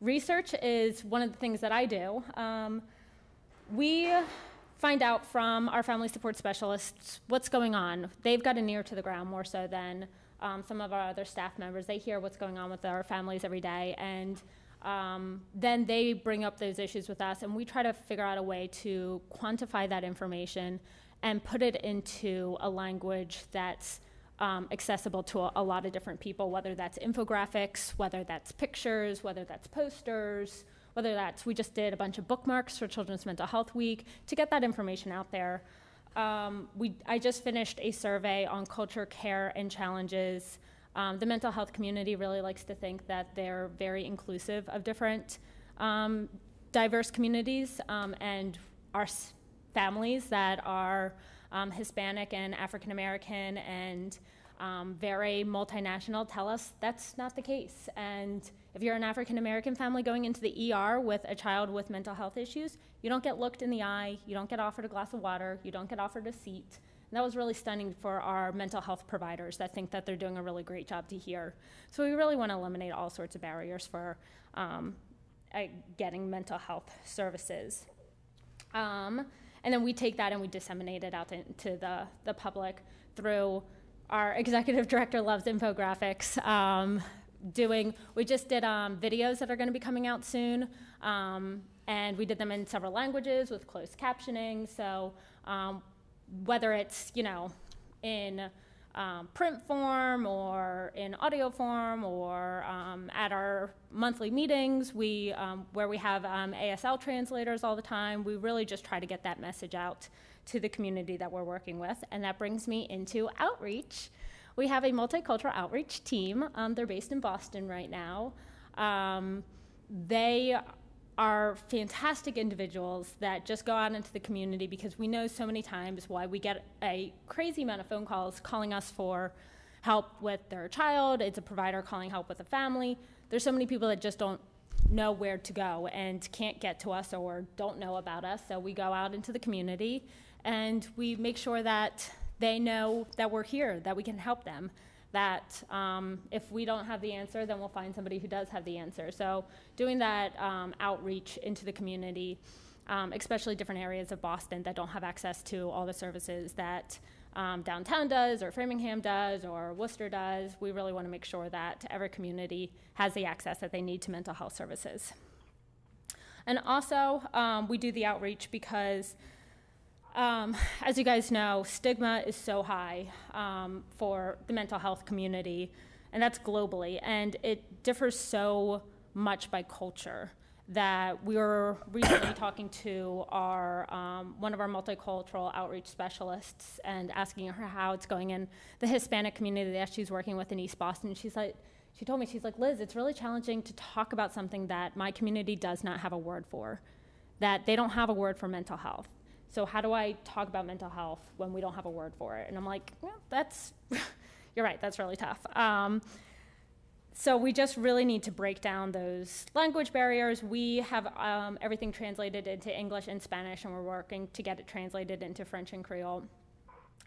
Research is one of the things that I do. We find out from our family support specialists what's going on. They've got an ear to the ground more so than some of our other staff members. They hear what's going on with our families every day, and then they bring up those issues with us, and we try to figure out a way to quantify that information and put it into a language that's accessible to a lot of different people, whether that's infographics, whether that's pictures, whether that's posters, whether that's, we just did a bunch of bookmarks for Children's Mental Health Week to get that information out there. I just finished a survey on culture, care, and challenges The mental health community really likes to think that they're very inclusive of different diverse communities, and our families that are Hispanic and African American and very multinational tell us that's not the case. And if you're an African American family going into the ER with a child with mental health issues, you don't get looked in the eye, you don't get offered a glass of water, you don't get offered a seat. And that was really stunning for our mental health providers that think that they're doing a really great job to hear. So we really want to eliminate all sorts of barriers for getting mental health services. And then we take that and we disseminate it out to the public through our executive director loves infographics. We just did videos that are going to be coming out soon, and we did them in several languages with closed captioning. So whether it's in print form or in audio form or at our monthly meetings, where we have ASL translators all the time, we really just try to get that message out to the community that we're working with. And that brings me into outreach. We have a multicultural outreach team. They're based in Boston right now. They are fantastic individuals that just go out into the community, because we know so many times why we get a crazy amount of phone calls calling us for help with their child. It's a provider calling help with a family. There's so many people that just don't know where to go and can't get to us or don't know about us. So we go out into the community and we make sure that they know that we're here, that we can help them, that if we don't have the answer, then we'll find somebody who does have the answer. So doing that outreach into the community, especially different areas of Boston that don't have access to all the services that downtown does, or Framingham does, or Worcester does, we really want to make sure that every community has the access that they need to mental health services. And also, we do the outreach because as you guys know, stigma is so high for the mental health community, and that's globally, and it differs so much by culture that we were recently talking to our one of our multicultural outreach specialists and asking her how it's going in the Hispanic community that she's working with in East Boston. She told me, she's like, Liz, it's really challenging to talk about something that my community does not have a word for, that they don't have a word for mental health. So how do I talk about mental health when we don't have a word for it? And I'm like, well, you're right, that's really tough. So we just really need to break down those language barriers. We have everything translated into English and Spanish, and we're working to get it translated into French and Creole.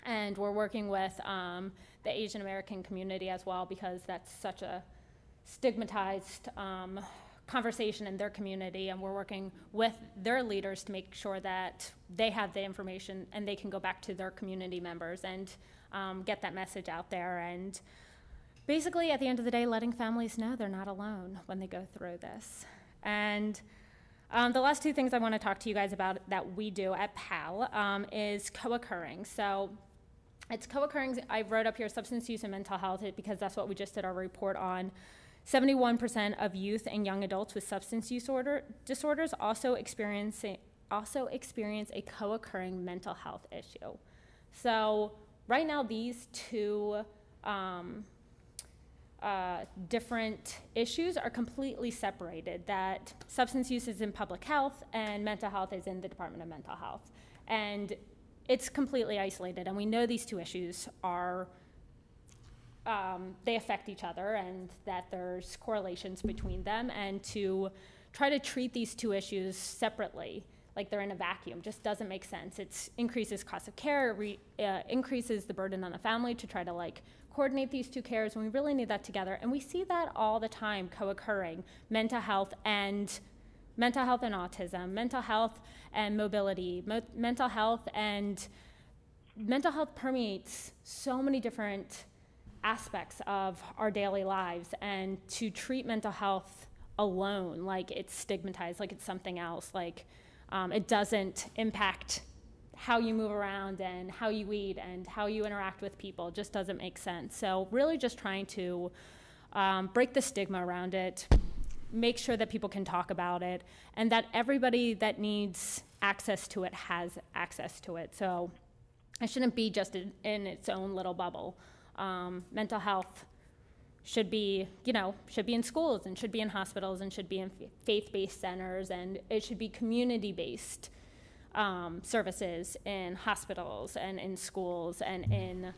And we're working with the Asian American community as well, because that's such a stigmatized conversation in their community, and we're working with their leaders to make sure that they have the information and they can go back to their community members and get that message out there. And basically, at the end of the day, letting families know they're not alone when they go through this. And the last two things I want to talk to you guys about that we do at PAL is co-occurring. So it's co-occurring. I wrote up here substance use and mental health because that's what we just did our report on. 71% of youth and young adults with substance use disorders also experience a co-occurring mental health issue. So right now, these two different issues are completely separated, that substance use is in public health and mental health is in the Department of Mental Health. And it's completely isolated, and we know these two issues are they affect each other and that there's correlations between them, and to try to treat these two issues separately, like they're in a vacuum, just doesn't make sense. It increases cost of care, increases the burden on the family to try to coordinate these two cares, and we really need that together. And we see that all the time co-occurring, mental health and autism, mental health and mobility, mental health permeates so many different aspects of our daily lives, and to treat mental health alone like it's stigmatized, like it's something else, like it doesn't impact how you move around and how you eat and how you interact with people, just doesn't make sense. So really just trying to break the stigma around it, make sure that people can talk about it, and that everybody that needs access to it has access to it. So it shouldn't be just in its own little bubble. Mental health should be, should be in schools and should be in hospitals and should be in faith-based centers, and it should be community-based services in hospitals and in schools and in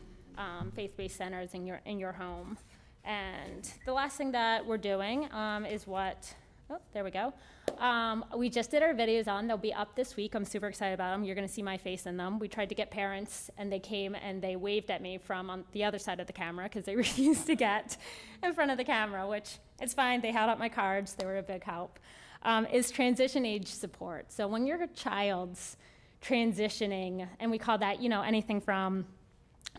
faith-based centers in your home. And the last thing that we're doing is what, oh, there we go. We just did our videos on. They'll be up this week. I'm super excited about them. You're going to see my face in them. We tried to get parents, and they came and they waved at me from on the other side of the camera because they refused to get in front of the camera, which it's fine. They held up my cards. They were a big help. Is transition age support. So when your child's transitioning, and we call that, anything from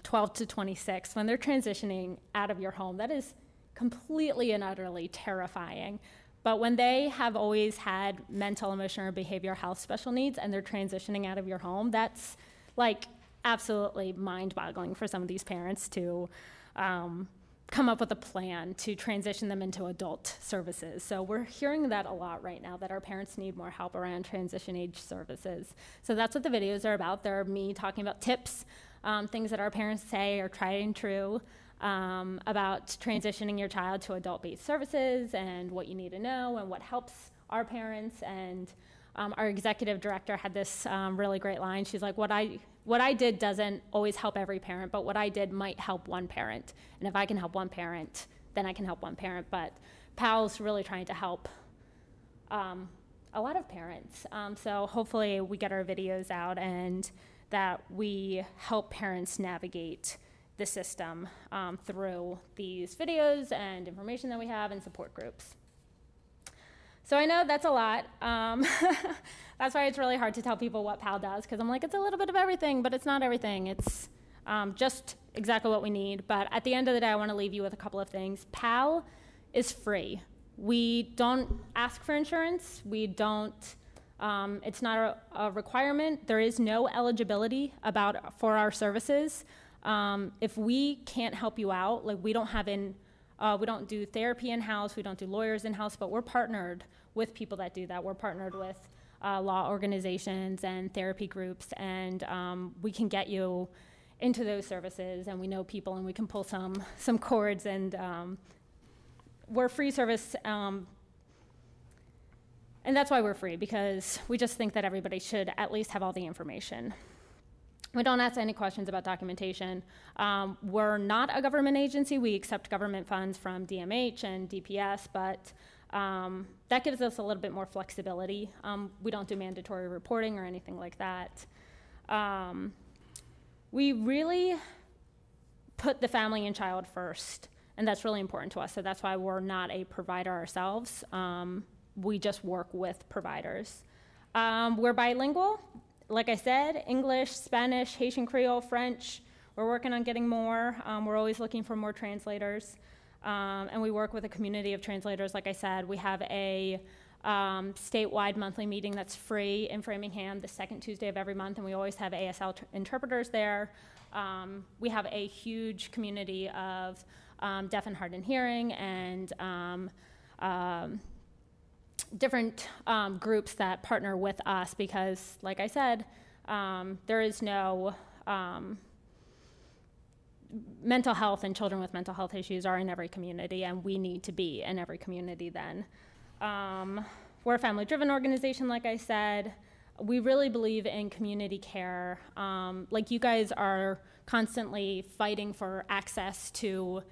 12 to 26, when they're transitioning out of your home, that is completely and utterly terrifying. But when they have always had mental, emotional, or behavioral health special needs and they're transitioning out of your home, that's like absolutely mind-boggling for some of these parents to come up with a plan to transition them into adult services. So we're hearing that a lot right now, that our parents need more help around transition age services. So that's what the videos are about. They're me talking about tips, things that our parents say are tried and true, about transitioning your child to adult-based services and what you need to know and what helps our parents. And our executive director had this really great line. She's like, what I did doesn't always help every parent, but what I did might help one parent. And if I can help one parent, then I can help one parent. But PAL's really trying to help a lot of parents. So hopefully we get our videos out and that we help parents navigate the system through these videos and information that we have and support groups. So I know that's a lot. That's why it's really hard to tell people what PAL does, because I'm like, it's a little bit of everything, but it's not everything. It's just exactly what we need. But at the end of the day, I want to leave you with a couple of things. PAL is free. We don't ask for insurance. We don't, it's not a requirement. There is no eligibility for our services. If we can't help you out, like we don't do therapy in-house, we don't do lawyers in-house, but we're partnered with people that do that. We're partnered with law organizations and therapy groups, and we can get you into those services, and we know people, and we can pull some cords, and we're a free service, and that's why we're free, because we just think that everybody should at least have all the information. We don't ask any questions about documentation. We're not a government agency. We accept government funds from DMH and DPS, but that gives us a little bit more flexibility. We don't do mandatory reporting or anything like that. We really put the family and child first, and that's really important to us. So that's why we're not a provider ourselves. We just work with providers. We're bilingual. Like I said, English, Spanish, Haitian Creole, French. We're working on getting more. We're always looking for more translators. And we work with a community of translators. Like I said, we have a statewide monthly meeting that's free in Framingham the second Tuesday of every month, and we always have ASL interpreters there. We have a huge community of deaf and hard and hearing and different groups that partner with us because, like I said, there is no mental health, and children with mental health issues are in every community, and we need to be in every community then. We're a family-driven organization, like I said. We really believe in community care. Like you guys are constantly fighting for access to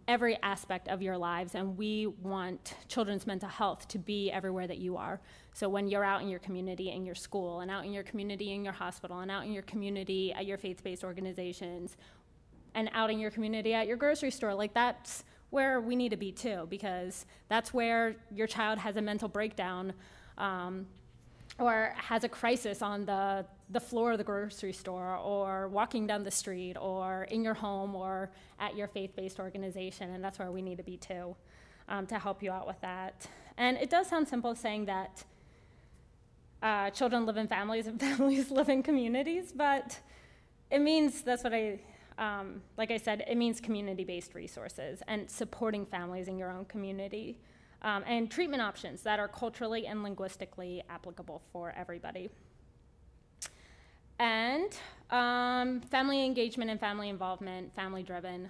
every aspect of your lives, and we want children's mental health to be everywhere that you are. So when you're out in your community, in your school, and out in your community, in your hospital, and out in your community at your faith-based organizations, and out in your community at your grocery store, like that's where we need to be too, because that's where your child has a mental breakdown or has a crisis on the floor of the grocery store, or walking down the street, or in your home, or at your faith-based organization, and that's where we need to be too, to help you out with that. And it does sound simple saying that children live in families and families live in communities, but it means, that's what like I said, it means community-based resources and supporting families in your own community. And treatment options that are culturally and linguistically applicable for everybody. And family engagement and family involvement, family-driven.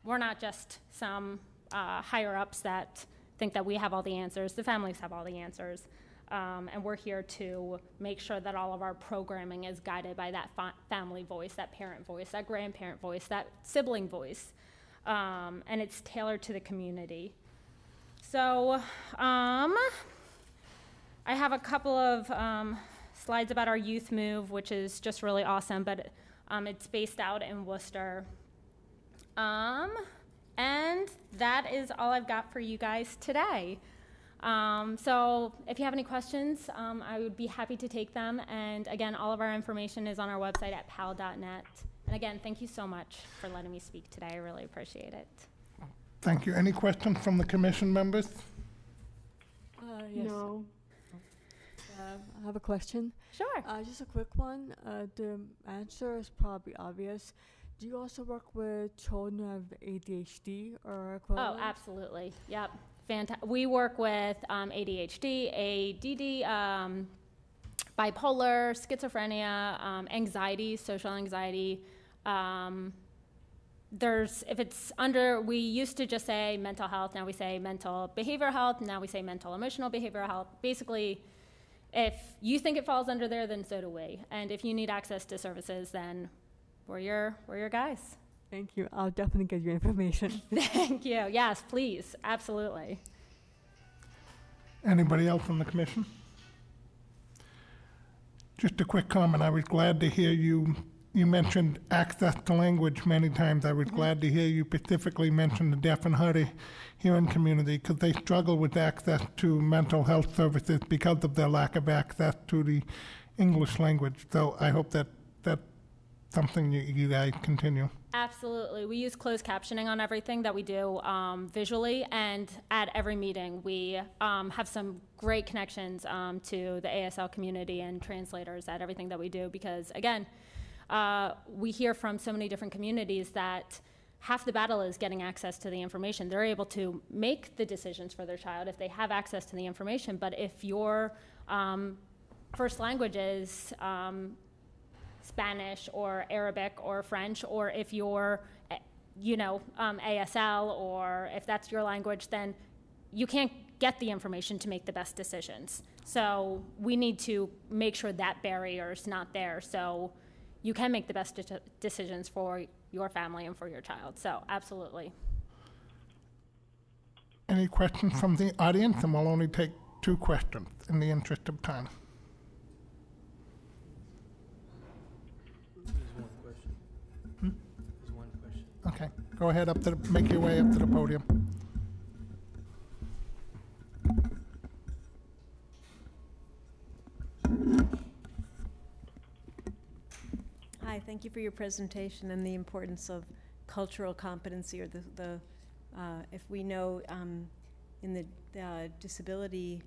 we're not just some higher ups that think that we have all the answers. The families have all the answers. And we're here to make sure that all of our programming is guided by that family voice, that parent voice, that grandparent voice, that sibling voice. And it's tailored to the community. So I have a couple of slides about our youth move, which is just really awesome, but it's based out in Worcester. And that is all I've got for you guys today. So if you have any questions, I would be happy to take them. And again, all of our information is on our website at pal.net. And again, thank you so much for letting me speak today. I really appreciate it. Thank you. Any questions from the commission members? Yes. No. I have a question. Sure. Just a quick one. The answer is probably obvious. Do you also work with children who have ADHD or equivalent? Oh, absolutely. Yep. We work with ADHD, ADD, bipolar, schizophrenia, anxiety, social anxiety. If it's under, we used to just say mental health, now we say mental behavioral health, now we say mental emotional behavioral health. Basically, if you think it falls under there, then so do we. And if you need access to services, then we're your guys. Thank you. I'll definitely get your information. Thank you. Yes, please. Absolutely. Anybody else on the commission? Just a quick comment. I was glad to hear you mentioned access to language many times. I was glad to hear you specifically mention the deaf and hard of hearing community, because they struggle with access to mental health services because of their lack of access to the English language. So I hope that's something you guys continue. Absolutely. We use closed captioning on everything that we do visually, and at every meeting we have some great connections to the ASL community and translators at everything that we do, because again, we hear from so many different communities that half the battle is getting access to the information. They're able to make the decisions for their child if they have access to the information, but if your first language is Spanish or Arabic or French, or if you're, ASL, or if that's your language, then you can't get the information to make the best decisions. So we need to make sure that barrier is not there, so you can make the best decisions for your family and for your child. So absolutely. Any questions from the audience? And we'll only take 2 questions in the interest of time. Okay, go ahead make your way up to the podium. Hi, thank you for your presentation and the importance of cultural competency, or if we know in the disability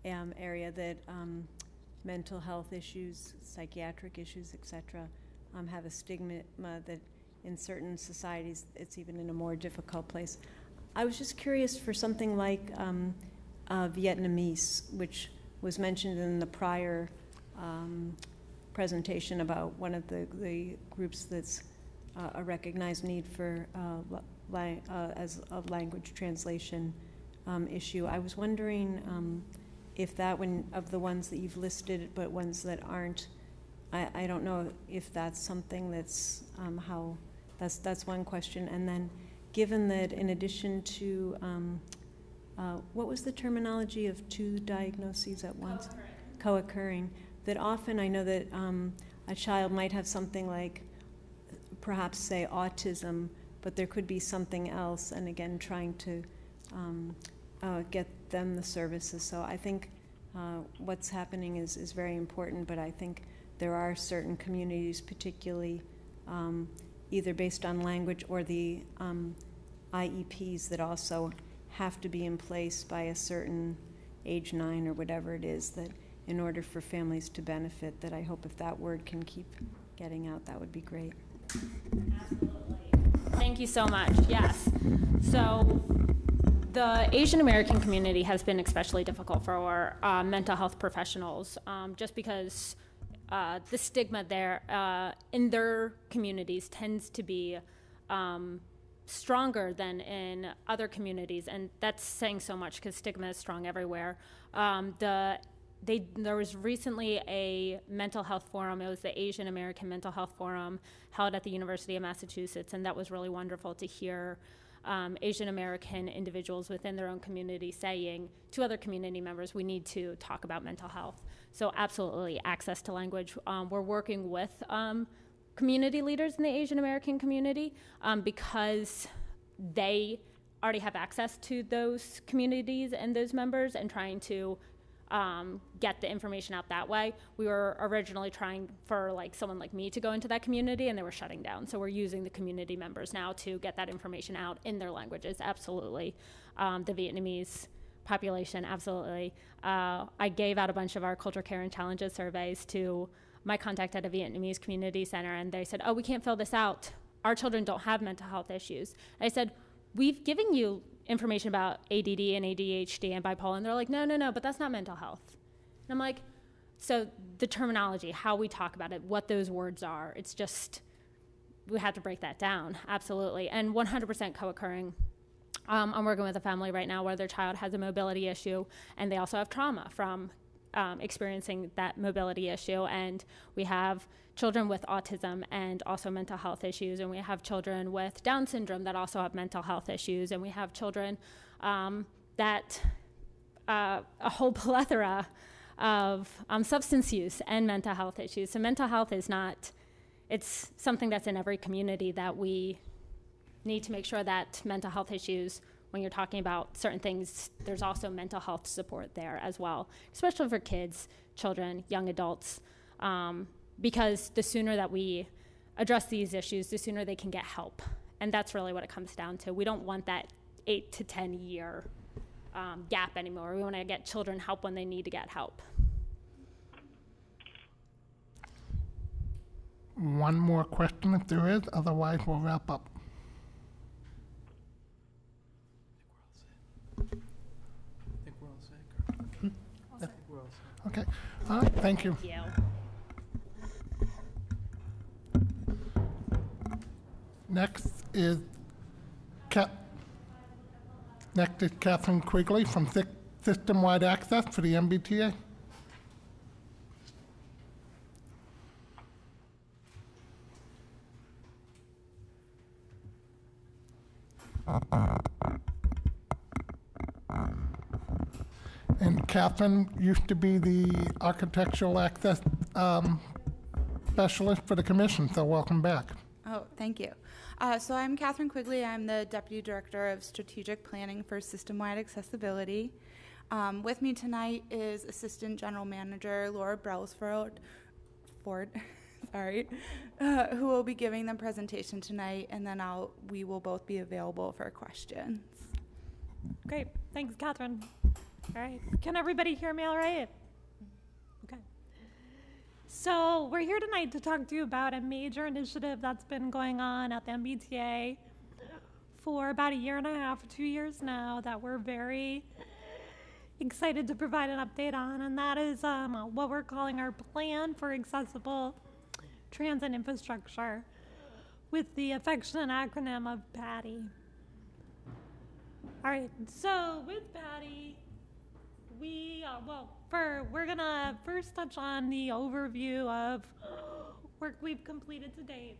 area that mental health issues, psychiatric issues, etc., have a stigma that in certain societies, it's even in a more difficult place. I was just curious for something like Vietnamese, which was mentioned in the prior presentation about one of the groups that's a recognized need for as a language translation issue. I was wondering if that one of the ones that you've listed, but ones that aren't, I don't know if that's something that's that's one question. And then given that in addition to, what was the terminology of 2 diagnoses at once? Co-occurring. That often I know that a child might have something like, perhaps say autism, but there could be something else, and again, trying to get them the services. So I think what's happening is very important, but I think there are certain communities, particularly either based on language or the IEPs, that also have to be in place by a certain age 9 or whatever it is, that in order for families to benefit, that I hope if that word can keep getting out, that would be great. Absolutely. Thank you so much. Yes. So the Asian American community has been especially difficult for mental health professionals, just because the stigma there in their communities tends to be stronger than in other communities, and that's saying so much because stigma is strong everywhere. There was recently a mental health forum. It was the Asian American Mental Health Forum held at the University of Massachusetts, and that was really wonderful to hear Asian American individuals within their own community saying to other community members, we need to talk about mental health. So absolutely, access to language. We're working with community leaders in the Asian American community because they already have access to those communities and those members, and trying to get the information out that way. We were originally trying for like someone like me to go into that community, and they were shutting down. So we're using the community members now to get that information out in their languages. Absolutely. The Vietnamese population, absolutely. I gave out a bunch of our culture, care, and challenges surveys to my contact at a Vietnamese community center, and they said, oh, we can't fill this out. Our children don't have mental health issues. And I said, we've given you information about ADD and ADHD and bipolar, and they're like, no, but that's not mental health. And I'm like, so the terminology, how we talk about it, what those words are, it's just, we have to break that down, absolutely. And 100% co-occurring. I'm working with a family right now where their child has a mobility issue, and they also have trauma from experiencing that mobility issue. And we have children with autism and also mental health issues, and we have children with Down syndrome that also have mental health issues, and we have children that a whole plethora of substance use and mental health issues. So mental health is not, it's something that's in every community that we need to make sure that mental health issues, when you're talking about certain things, there's also mental health support there as well, especially for kids, children, young adults, because the sooner that we address these issues, the sooner they can get help. And that's really what it comes down to. We don't want that 8 to 10 year gap anymore. We want to get children help when they need to get help. One more question if there is, otherwise we'll wrap up. I think we're all set. I think we're all set. Okay, all right, thank you. Thank you. Next is Catherine Quigley from System-Wide Access for the MBTA. And Catherine used to be the architectural access specialist for the commission, so welcome back. Oh, thank you. So I'm Catherine Quigley. I'm the Deputy Director of Strategic Planning for System-Wide Accessibility. With me tonight is Assistant General Manager Laura Brailsford, who will be giving the presentation tonight, and then we will both be available for questions. Great. Thanks, Catherine. All right. Can everybody hear me all right? Okay. So we're here tonight to talk to you about a major initiative that's been going on at the MBTA for about 1.5 years, 2 years now, that we're very excited to provide an update on, and that is what we're calling our Plan for Accessible Transit Infrastructure, with the affectionate acronym of PATI. All right, so with PATI, we're gonna first touch on the overview of work we've completed to date.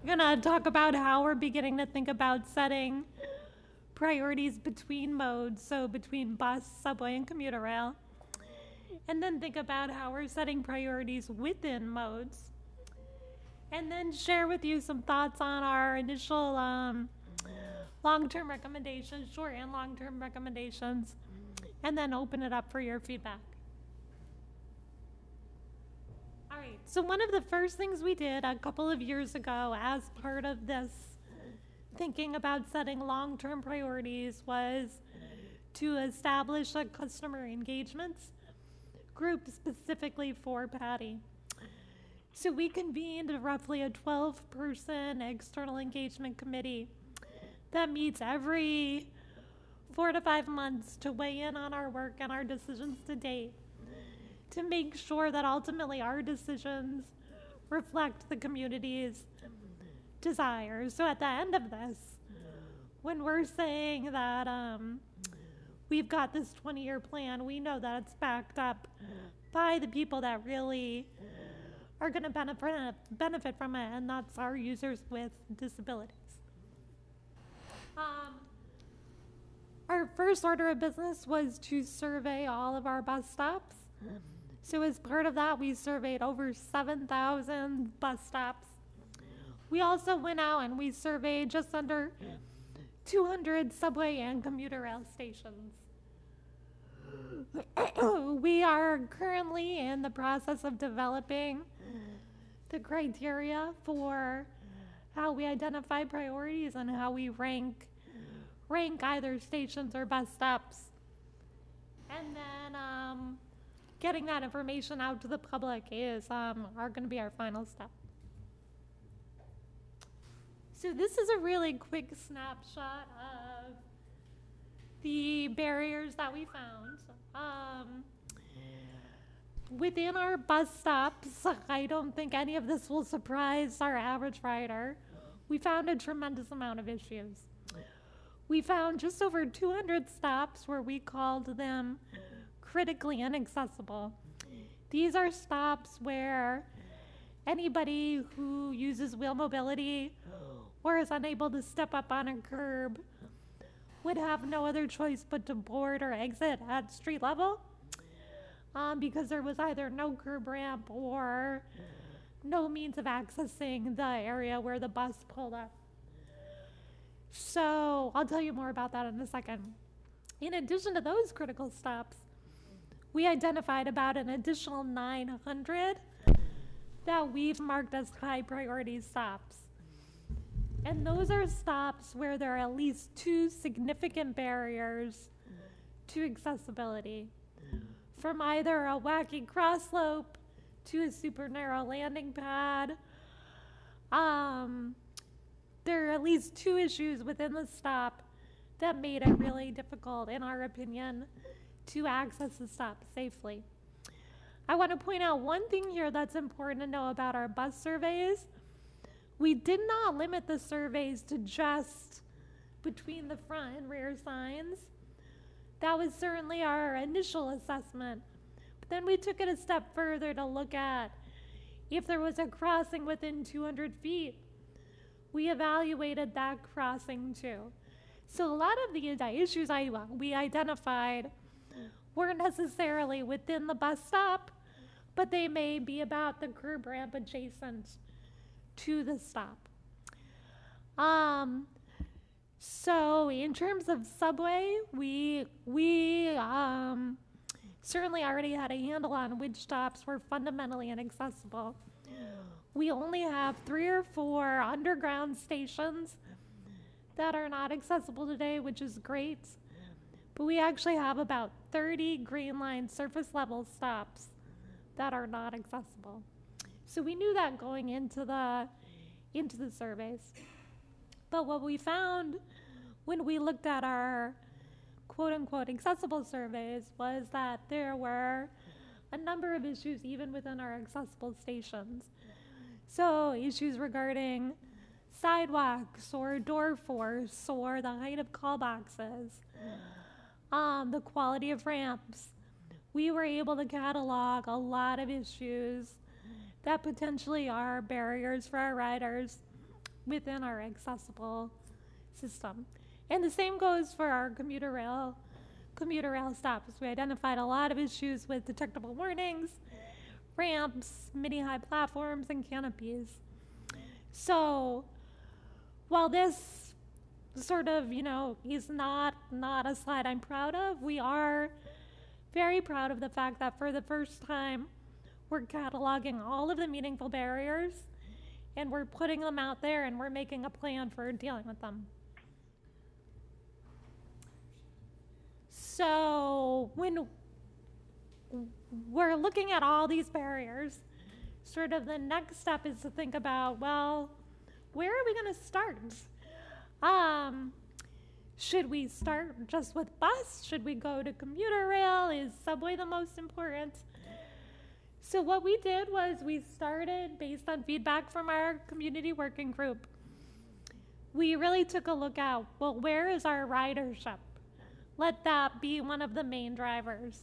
We're gonna talk about how we're beginning to think about setting priorities between modes, so between bus, subway, and commuter rail, and then think about how we're setting priorities within modes, and then share with you some thoughts on our initial long-term recommendations, short and long-term recommendations, and then open it up for your feedback. All right, so one of the first things we did a couple of years ago as part of this thinking about setting long-term priorities was to establish a customer engagements group specifically for PATI. So we convened roughly a 12-person external engagement committee that meets every 4 to 5 months to weigh in on our work and our decisions to date, to make sure that ultimately our decisions reflect the community's desires. So at the end of this, when we're saying that we've got this 20-year plan, we know that it's backed up by the people that really are going to benefit from it, and that's our users with disabilities. Our first order of business was to survey all of our bus stops. So as part of that, we surveyed over 7,000 bus stops. We also went out and we surveyed just under 200 subway and commuter rail stations. We are currently in the process of developing the criteria for how we identify priorities and how we rank either stations or bus stops. And then getting that information out to the public is going to be our final step. So this is a really quick snapshot of the barriers that we found. Within our bus stops, I don't think any of this will surprise our average rider. We found a tremendous amount of issues. We found just over 200 stops where we called them critically inaccessible. These are stops where anybody who uses wheel mobility or is unable to step up on a curb would have no other choice but to board or exit at street level because there was either no curb ramp or no means of accessing the area where the bus pulled up. So I'll tell you more about that in a second. In addition to those critical stops, we identified about an additional 900 that we've marked as high priority stops. And those are stops where there are at least 2 significant barriers to accessibility. From either a wacky cross slope to a super narrow landing pad, there are at least 2 issues within the stop that made it really difficult, in our opinion, to access the stop safely. I want to point out one thing here that's important to know about our bus surveys. We did not limit the surveys to just between the front and rear signs. That was certainly our initial assessment. But then we took it a step further to look at if there was a crossing within 200 feet. We evaluated that crossing too. So a lot of the issues we identified weren't necessarily within the bus stop, but they may be about the curb ramp adjacent to the stop. So in terms of subway, we certainly already had a handle on which stops were fundamentally inaccessible. We only have 3 or 4 underground stations that are not accessible today, which is great. But we actually have about 30 Green Line surface level stops that are not accessible. So we knew that going into the surveys. But what we found when we looked at our quote-unquote accessible surveys was that there were a number of issues even within our accessible stations. So issues regarding sidewalks or door force or the height of call boxes, the quality of ramps. We were able to catalog a lot of issues that potentially are barriers for our riders within our accessible system. And the same goes for our commuter rail stops. We identified a lot of issues with detectable warnings, ramps, mini-high platforms, and canopies. So while this sort of, is not a slide I'm proud of, we are very proud of the fact that for the first time, we're cataloging all of the meaningful barriers and we're putting them out there and we're making a plan for dealing with them. So when we're looking at all these barriers, sort of the next step is to think about, well, where are we going to start? Should we start just with bus? Should we go to commuter rail? Is subway the most important? So what we did was we started, based on feedback from our community working group, we really took a look at, well, where is our ridership? Let that be one of the main drivers.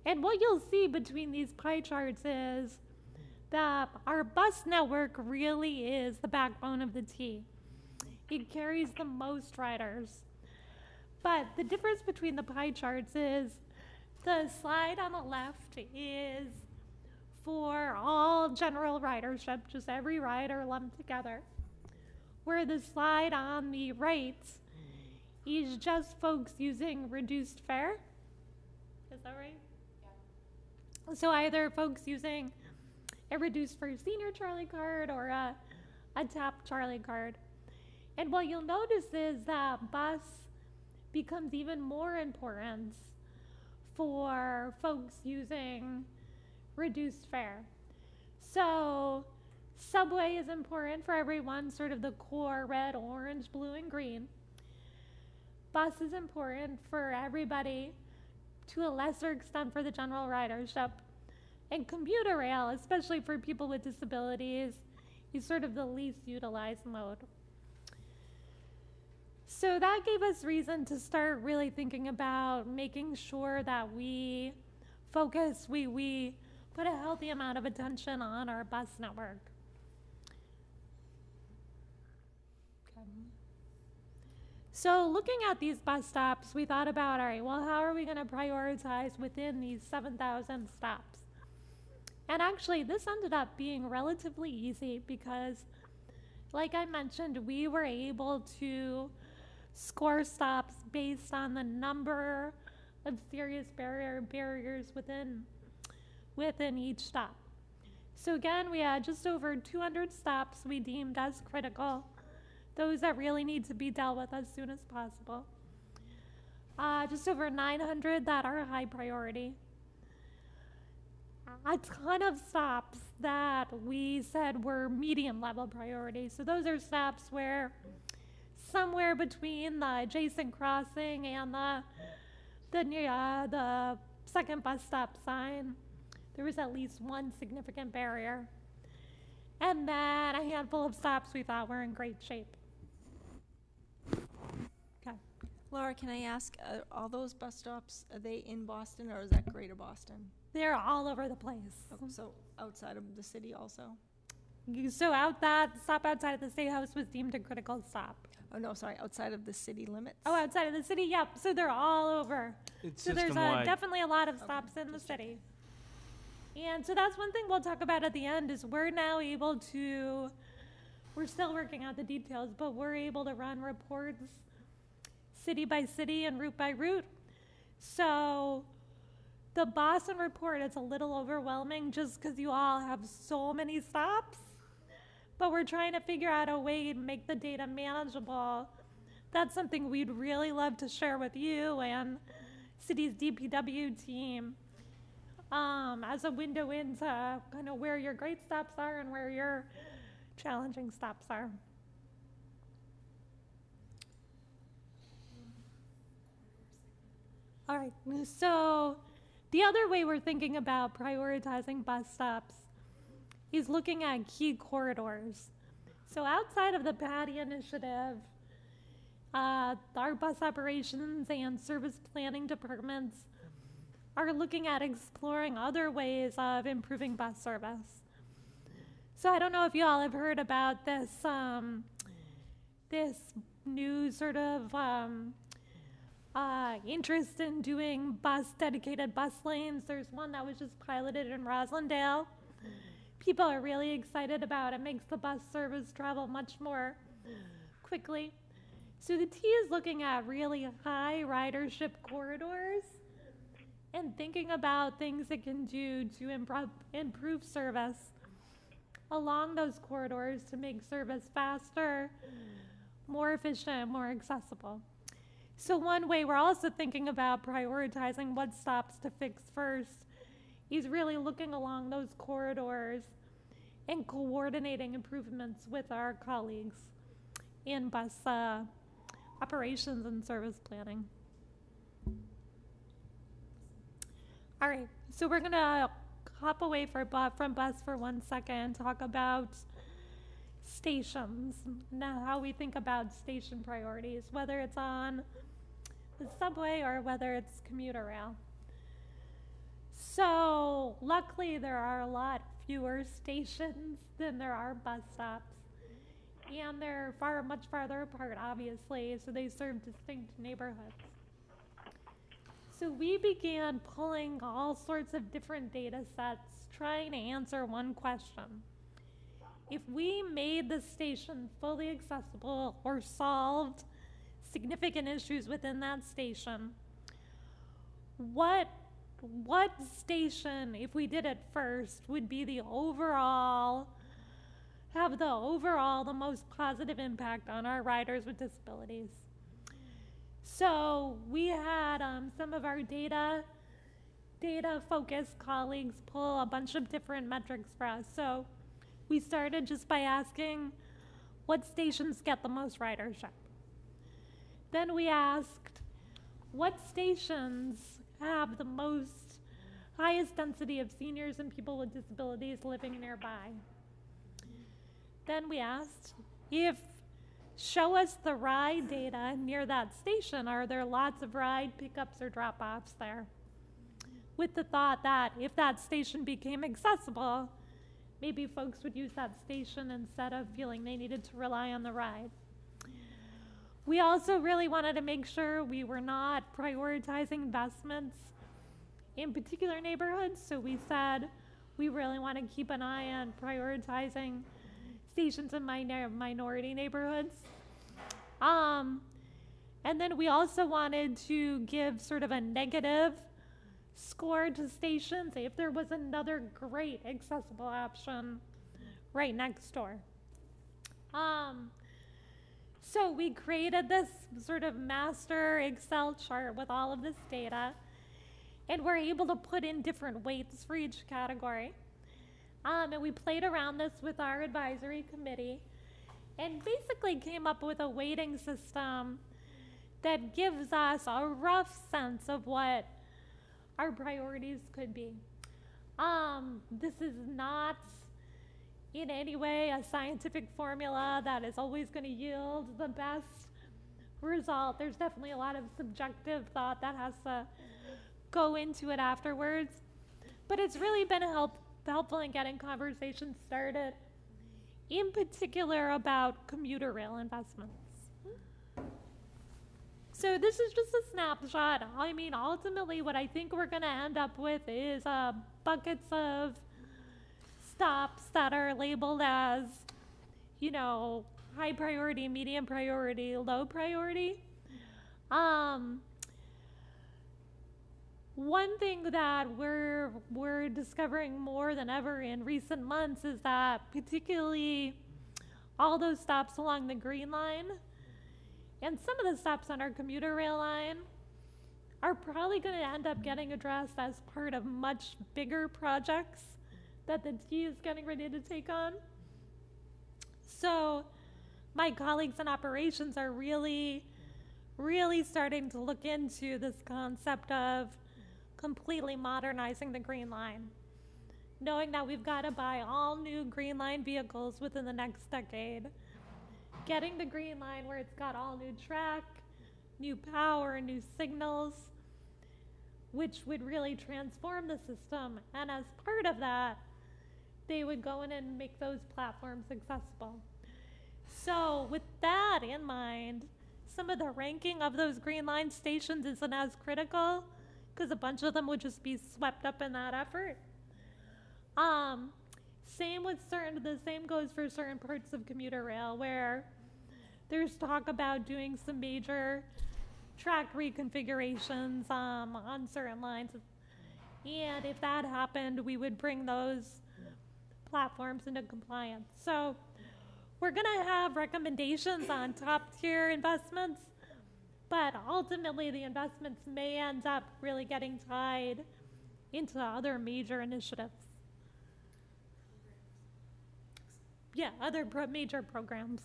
And what you'll see between these pie charts is that our bus network really is the backbone of the T. It carries the most riders. But the difference between the pie charts is the slide on the left is for all general ridership, just every rider lumped together, where the slide on the right is just folks using reduced fare. Is that right? Yeah. So either folks using a reduced fare senior Charlie card or a TAP Charlie card. And what you'll notice is that bus becomes even more important for folks using reduced fare. So subway is important for everyone, sort of the core red, orange, blue, and green. Bus is important for everybody, to a lesser extent for the general ridership. And commuter rail, especially for people with disabilities, is sort of the least utilized mode. So that gave us reason to start really thinking about making sure that we focus, we put a healthy amount of attention on our bus network. Okay. So looking at these bus stops, we thought about, all right, well, how are we going to prioritize within these 7,000 stops? And actually, this ended up being relatively easy because, like I mentioned, we were able to score stops based on the number of serious barriers within each stop. So again, we had just over 200 stops we deemed as critical, those that really need to be dealt with as soon as possible. Just over 900 that are high priority. A ton of stops that we said were medium level priority. So those are stops where somewhere between the adjacent crossing and the second bus stop sign, there was at least one significant barrier. And then a handful of stops we thought were in great shape. Okay. Laura, can I ask, all those bus stops, are they in Boston or is that Greater Boston? They're all over the place. Oh, so outside of the city also? So that stop outside of the State House was deemed a critical stop. Oh, no, sorry, outside of the city limits? Oh, outside of the city, yep. So they're all over. It's so there's system-wide. definitely a lot of stops in the city. And so that's one thing we'll talk about at the end is we're now able to, we're still working out the details, but we're able to run reports city by city and route by route. So the Boston report is a little overwhelming just because you all have so many stops. But we're trying to figure out a way to make the data manageable. That's something we'd really love to share with you and city's DPW team as a window into kind of where your great stops are and where your challenging stops are. All right, so the other way we're thinking about prioritizing bus stops is looking at key corridors. So outside of the PATI initiative, our bus operations and service planning departments are looking at exploring other ways of improving bus service. So I don't know if you all have heard about this, this new sort of interest in doing dedicated bus lanes. There's one that was just piloted in Roslindale. People are really excited about it. It makes the bus service travel much more quickly. So the T is looking at really high ridership corridors and thinking about things it can do to improve service along those corridors to make service faster, more efficient, more accessible. So one way we're also thinking about prioritizing what stops to fix first is really looking along those corridors and coordinating improvements with our colleagues in bus operations and service planning. All right, so we're gonna hop away from bus for 1 second and talk about stations, now how we think about station priorities, whether it's on the subway or whether it's commuter rail. So luckily there are a lot fewer stations than there are bus stops, and they're much farther apart, obviously, so they serve distinct neighborhoods. So we began pulling all sorts of different data sets, trying to answer one question. If we made the station fully accessible or solved significant issues within that station, what station, if we did it first, would be the most positive impact on our riders with disabilities? So we had some of our data-focused colleagues pull a bunch of different metrics for us. So we started just by asking, what stations get the most ridership? Then we asked, what stations have the highest density of seniors and people with disabilities living nearby? Then we asked, show us the ride data near that station. Are there lots of ride pickups or drop-offs there? With the thought that if that station became accessible, maybe folks would use that station instead of feeling they needed to rely on the ride. We also really wanted to make sure we were not prioritizing investments in particular neighborhoods, so we said we really want to keep an eye on prioritizing stations in minority neighborhoods. And then we also wanted to give sort of a negative score to stations if there was another great accessible option right next door. So we created this sort of master Excel chart with all of this data, and we're able to put in different weights for each category. And we played around this with our advisory committee and basically came up with a weighting system that gives us a rough sense of what our priorities could be. This is not in any way a scientific formula that is always going to yield the best result. There's definitely a lot of subjective thought that has to go into it afterwards, but it's really been helpful in getting conversations started, in particular about commuter rail investments. So this is just a snapshot. I mean, ultimately what I think we're going to end up with is buckets of stops that are labeled as, high priority, medium priority, low priority. One thing that we're discovering more than ever in recent months is that particularly all those stops along the Green Line and some of the stops on our commuter rail line are probably going to end up getting addressed as part of much bigger projects that the T is getting ready to take on. So my colleagues in operations are really starting to look into this concept of completely modernizing the Green Line, knowing that we've got to buy all new Green Line vehicles within the next decade, getting the Green Line where it's got all new track, new power, new signals, which would really transform the system. And as part of that, they would go in and make those platforms accessible. So with that in mind, some of the ranking of those Green Line stations isn't as critical because a bunch of them would just be swept up in that effort. The same goes for certain parts of commuter rail where there's talk about doing some major track reconfigurations on certain lines. And if that happened, we would bring those platforms into compliance. So we're gonna have recommendations on top tier investments, but ultimately the investments may end up really getting tied into other major initiatives. Yeah, other major programs.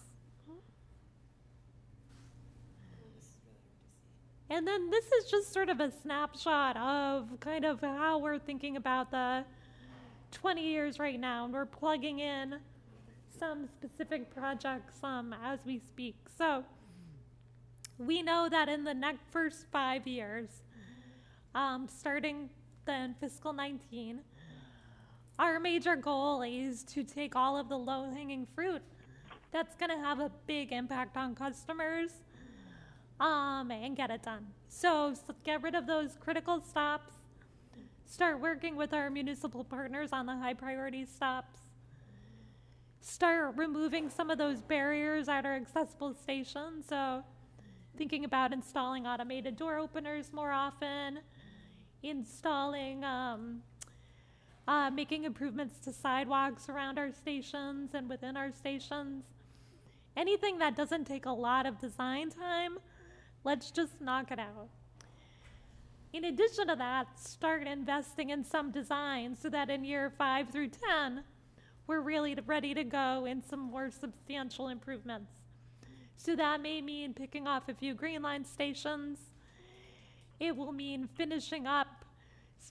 And then this is just sort of a snapshot of kind of how we're thinking about the 20 years right now, and we're plugging in some specific projects as we speak. So we know that in the next first 5 years, starting then fiscal 19, our major goal is to take all of the low-hanging fruit that's going to have a big impact on customers and get it done. So get rid of those critical stops, start working with our municipal partners on the high priority stops, start removing some of those barriers at our accessible stations. So thinking about installing automated door openers more often, installing, making improvements to sidewalks around our stations and within our stations. Anything that doesn't take a lot of design time, let's just knock it out. In addition to that, start investing in some design so that in year 5 through 10, we're really ready to go in some more substantial improvements. So that may mean picking off a few Green Line stations. It will mean finishing up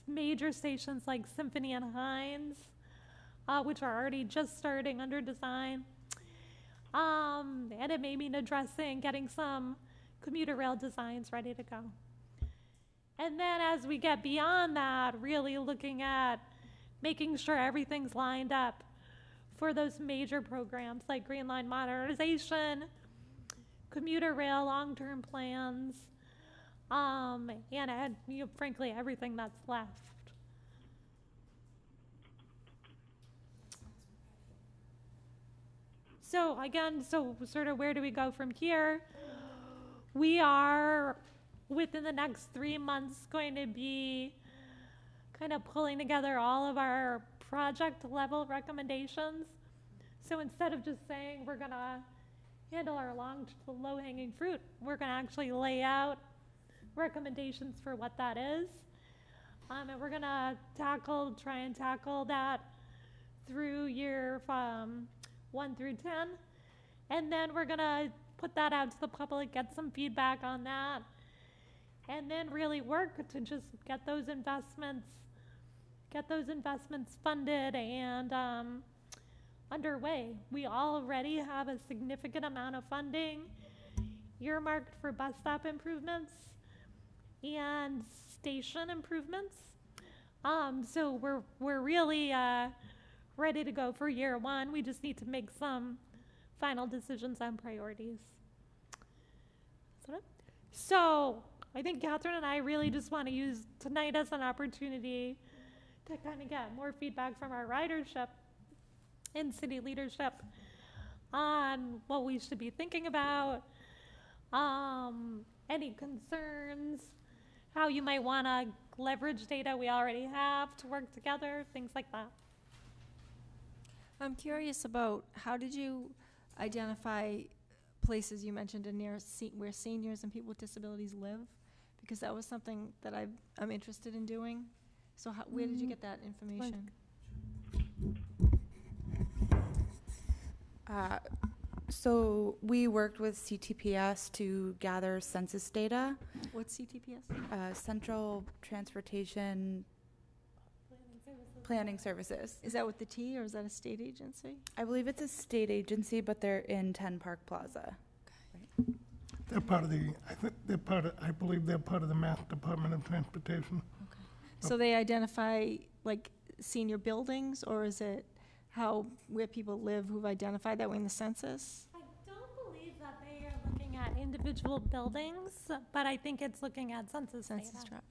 major stations like Symphony and Hines, which are already just starting under design. And it may mean addressing getting some commuter rail designs ready to go. And then as we get beyond that, really looking at making sure everything's lined up for those major programs like Green Line modernization, commuter rail long-term plans, and frankly, everything that's left. So again, sort of where do we go from here? We are, within the next 3 months, going to be kind of pulling together all of our project level recommendations. So instead of just saying we're gonna handle our low-hanging fruit, we're gonna actually lay out recommendations for what that is. And we're gonna try and tackle that through year 1 through 10. And then we're gonna put that out to the public, get some feedback on that, and then really work to just get those investments funded and underway. We already have a significant amount of funding earmarked for bus stop improvements and station improvements. So we're really ready to go for year 1. We just need to make some final decisions on priorities. So I think Catherine and I really just want to use tonight as an opportunity to kind of get more feedback from our ridership and city leadership on what we should be thinking about, any concerns, how you might want to leverage data we already have to work together, things like that. I'm curious about how did you identify places you mentioned in near where seniors and people with disabilities live? Because that was something that I'm interested in doing. So where did you get that information? So we worked with CTPS to gather census data. What's CTPS? Central Transportation Planning Services. Is that with the T, or is that a state agency? I believe it's a state agency, but they're in 10 Park Plaza. Okay. Right. They're part of the, I believe they're part of the Mass Department of Transportation. Okay. So they identify like senior buildings, or is it where people live who've identified that way in the census? I don't believe that they are looking at individual buildings, but I think it's looking at census data.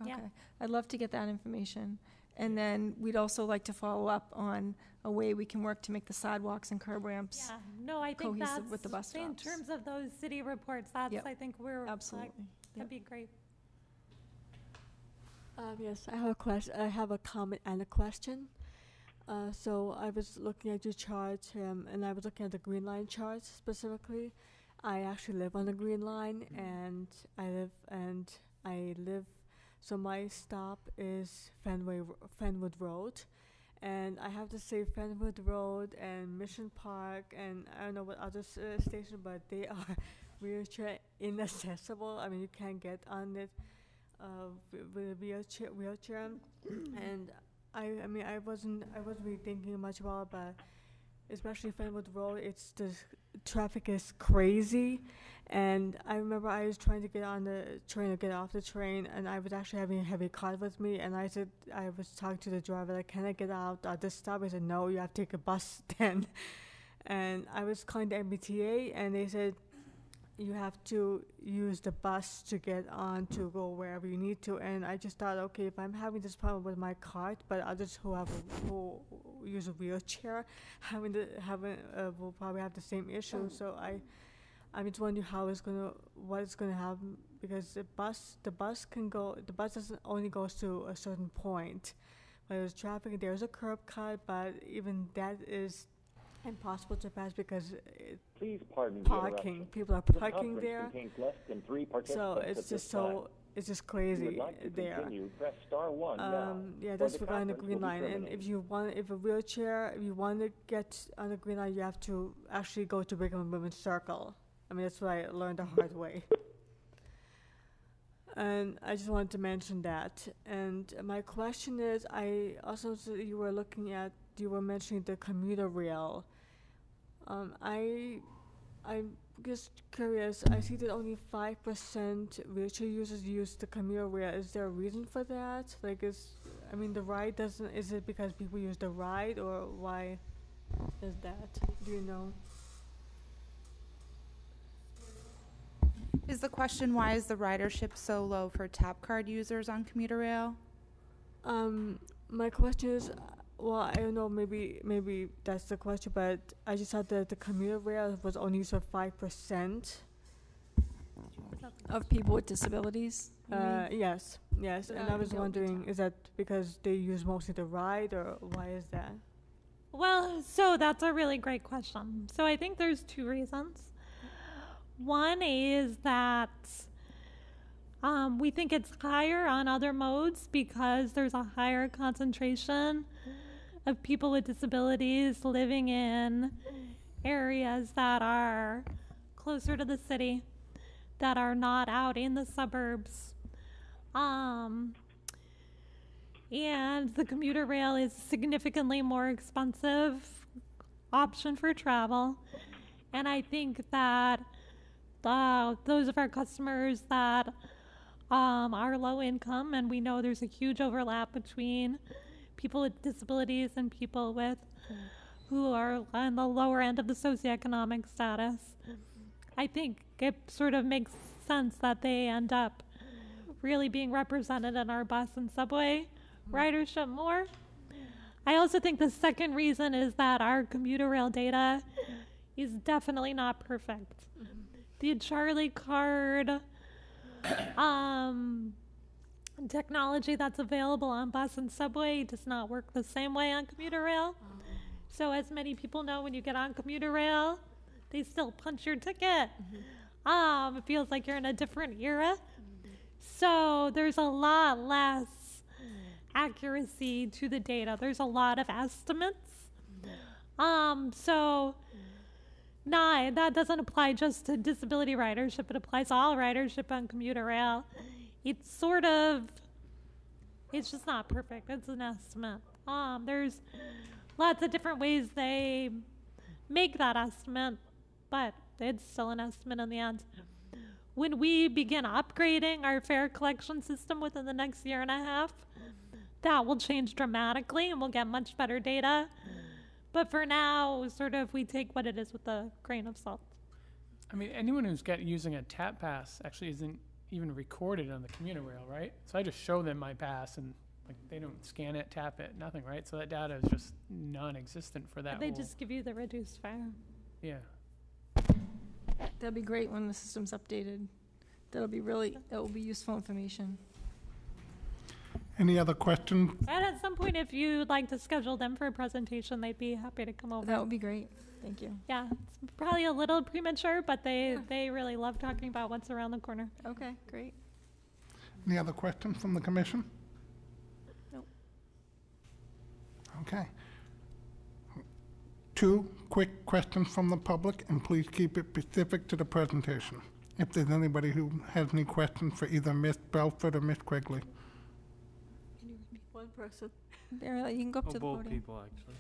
Okay. Yeah. I'd love to get that information. And then we'd also like to follow up on a way we can work to make the sidewalks and curb ramps Yeah, no, I think cohesive that's, with the bus stops. in terms of those city reports, that's, Yep. I think we're, Absolutely. that'd be great. Yes, I have a question. I have a comment and a question. So I was looking at your chart, and I was looking at the Green Line chart specifically. I actually live on the Green Line, and I live. So my stop is Fenwood Road, and I have to say Fenwood Road and Mission Park, and I don't know what other station, but they are wheelchair inaccessible. I mean, you can't get on it with a wheelchair, and I mean, I wasn't really thinking much about it, but especially Fenwood Road, it's the traffic is crazy. And I remember I was trying to get on the train or get off the train, and I was actually having a heavy cart with me. And I was talking to the driver, like, can I get out at this stop? He said, no, you have to take a bus then. And I was calling the MBTA, and they said, you have to use the bus to get on to go wherever you need to. And I just thought, okay, if I'm having this problem with my cart, but others who use a wheelchair will probably have the same issue. So I'm just wondering what is gonna happen, because the bus doesn't only goes to a certain point. But there's traffic, there's a curb cut, but even that is impossible to pass because Please pardon parking. People are parking there. Less than 3 So it's just crazy there. Press star 1 now. Yeah, that's regarding the Green Line. And if you want to get on the Green Line, you have to actually go to Brigham and Women's Circle. I mean, that's what I learned the hard way. And I just wanted to mention that. And my question is, I also saw you were mentioning the commuter rail. I'm just curious. I see that only 5% wheelchair users use the commuter rail. Is there a reason for that? The ride doesn't. Is it because people use the ride, or why is that? Do you know? Is the question, why is the ridership so low for tap card users on commuter rail? My question is, well, I don't know, maybe that's the question, but I just thought that the commuter rail was only used for 5%. Of people with disabilities? Yes. And I was wondering, is that because they use mostly the ride, or why is that? Well, so that's a really great question. So I think there's two reasons. One is that we think it's higher on other modes because there's a higher concentration of people with disabilities living in areas that are closer to the city, that are not out in the suburbs. And the commuter rail is a significantly more expensive option for travel. And I think that those of our customers that are low income, and we know there's a huge overlap between people with disabilities and people who are on the lower end of the socioeconomic status. I think it sort of makes sense that they end up really being represented in our bus and subway ridership more. I also think the second reason is that our commuter rail data is definitely not perfect. The Charlie card technology that's available on bus and subway does not work the same way on commuter rail. So as many people know, when you get on commuter rail, they still punch your ticket. It feels like you're in a different era. So there's a lot less accuracy to the data. There's a lot of estimates. That doesn't apply just to disability ridership. It applies to all ridership on commuter rail. It's just not perfect. It's an estimate. There's lots of different ways they make that estimate, but it's still an estimate in the end. When we begin upgrading our fare collection system within the next year and a half, that will change dramatically and we'll get much better data. But for now, we take what it is with a grain of salt. I mean, anyone who's using a tap pass actually isn't even recorded on the commuter rail, right? So I just show them my pass, and they don't scan it, tap it, nothing, right? So that data is just non-existent for that. They just give you the reduced fare. Yeah. That'd be great when the system's updated. That will be useful information. Any other questions? And at some point, if you'd like to schedule them for a presentation, they'd be happy to come over. That would be great. Thank you. Yeah, it's probably a little premature, but they really love talking about what's around the corner. Okay, great. Any other questions from the commission? Nope. Okay. 2 quick questions from the public, and please keep it specific to the presentation. If there's anybody who has any questions for either Ms. Belford or Ms. Quigley. One person. Barry, you can go up to the both podium. people, actually.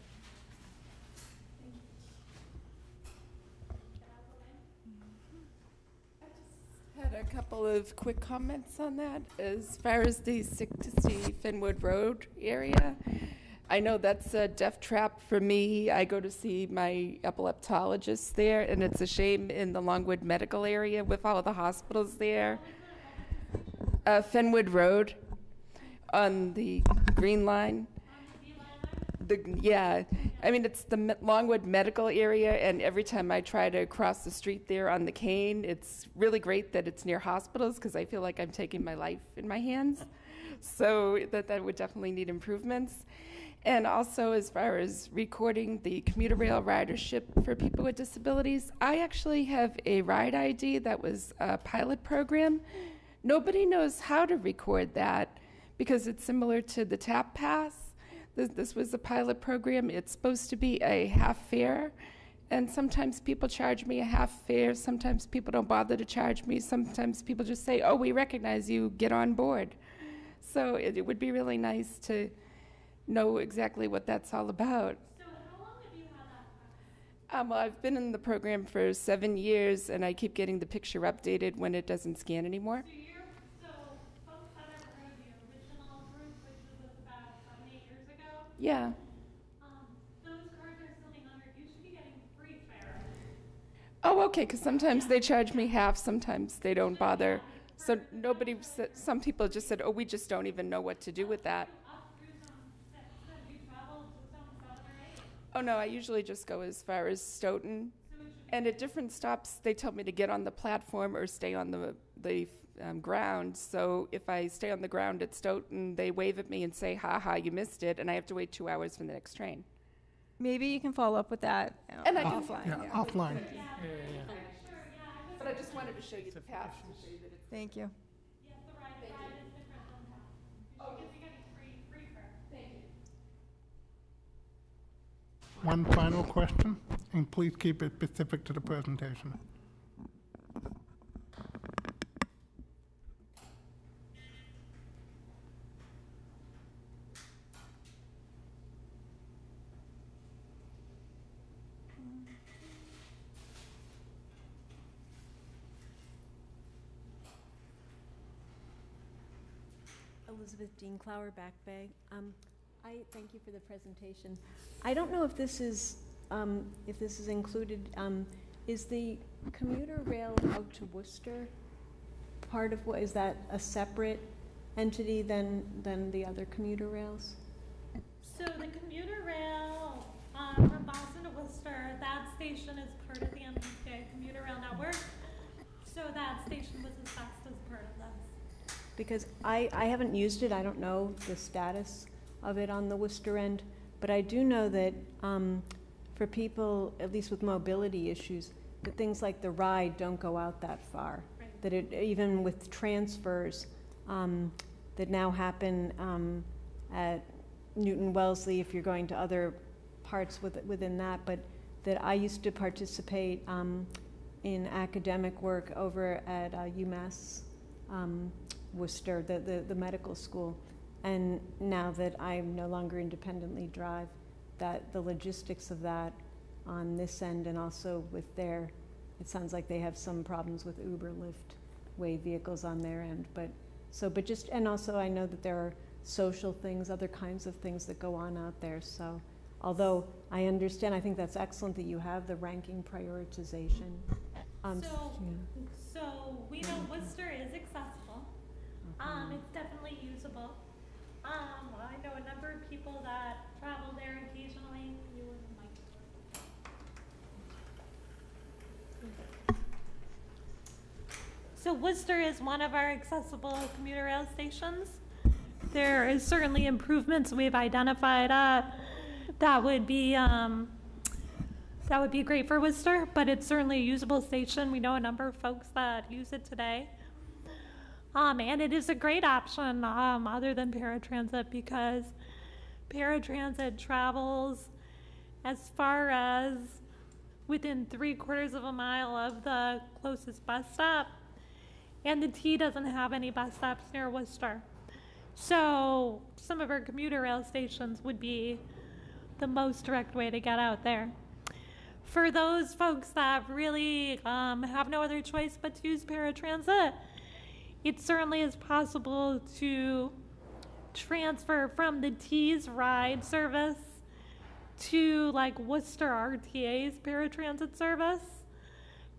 Had a couple of quick comments on that. As far as the 60 Fenwood Road area, I know that's a death trap for me. I go to see my epileptologist there, and it's a shame in the Longwood Medical area with all the hospitals there. Fenwood Road on the Green Line. Yeah, I mean, it's the Longwood Medical area, and every time I try to cross the street there on the cane, it's really great that it's near hospitals because I feel like I'm taking my life in my hands. So that would definitely need improvements. And also, as far as recording the commuter rail ridership for people with disabilities, I actually have a ride ID that was a pilot program. Nobody knows how to record that because it's similar to the TAP Pass. This was a pilot program. It's supposed to be a half fare, and sometimes people charge me a half fare. Sometimes people don't bother to charge me. Sometimes people just say, oh, we recognize you, get on board. So it would be really nice to know exactly what that's all about. So how long have you had that? Well, I've been in the program for 7 years, and I keep getting the picture updated when it doesn't scan anymore. So folks that are part of the original group, which was about 7, 8 years ago, Yeah. those cards are still being honored. You should be getting free fare. Oh, okay, because sometimes they charge me half, sometimes they don't bother. So nobody said, some people just said, oh, we just don't even know what to do with that. Oh, no, I usually just go as far as Stoughton. And at different stops, they tell me to get on the platform or stay on the ground. So if I stay on the ground at Stoughton, they wave at me and say, ha ha, you missed it, and I have to wait 2 hours for the next train. Maybe you can follow up with that And I can- offline. Yeah, offline. But I just wanted to show you the path to show you that it's. Thank you. Yes, the ride is different than that. You should be getting free fare. Thank you. One final question, and please keep it specific to the presentation. Elizabeth Dean-Clower, Back Bay. I thank you for the presentation. I don't know if this is included. Is the commuter rail out to Worcester part of what, is that a separate entity than the other commuter rails? So the commuter rail from Boston to Worcester, that station is part of the MBTA commuter rail network. So that station was assessed as part of this. Because I haven't used it. I don't know the status of it on the Worcester end, but I do know that for people, at least with mobility issues, that things like the ride don't go out that far. Right. That it, even with transfers that now happen at Newton Wellesley, if you're going to other parts within that, but that I used to participate in academic work over at UMass Worcester, the medical school. And now that I no longer independently drive, that the logistics of that on this end and also with their, it sounds like they have some problems with Uber, Lyft, Wave vehicles on their end. But just, and also I know that there are social things, other kinds of things that go on out there. So although I understand, I think that's excellent that you have the ranking prioritization. So we know Worcester is accessible. It's definitely usable. I know a number of people that travel there occasionally. You wouldn't like it. So Worcester is one of our accessible commuter rail stations. There is certainly improvements we've identified that would be great for Worcester, but it's certainly a usable station. We know a number of folks that use it today. And it is a great option other than paratransit, because paratransit travels as far as within 3/4 of a mile of the closest bus stop, and the T doesn't have any bus stops near Worcester. So some of our commuter rail stations would be the most direct way to get out there. for those folks that really have no other choice but to use paratransit, it certainly is possible to transfer from the Tees ride service to like Worcester RTA's paratransit service,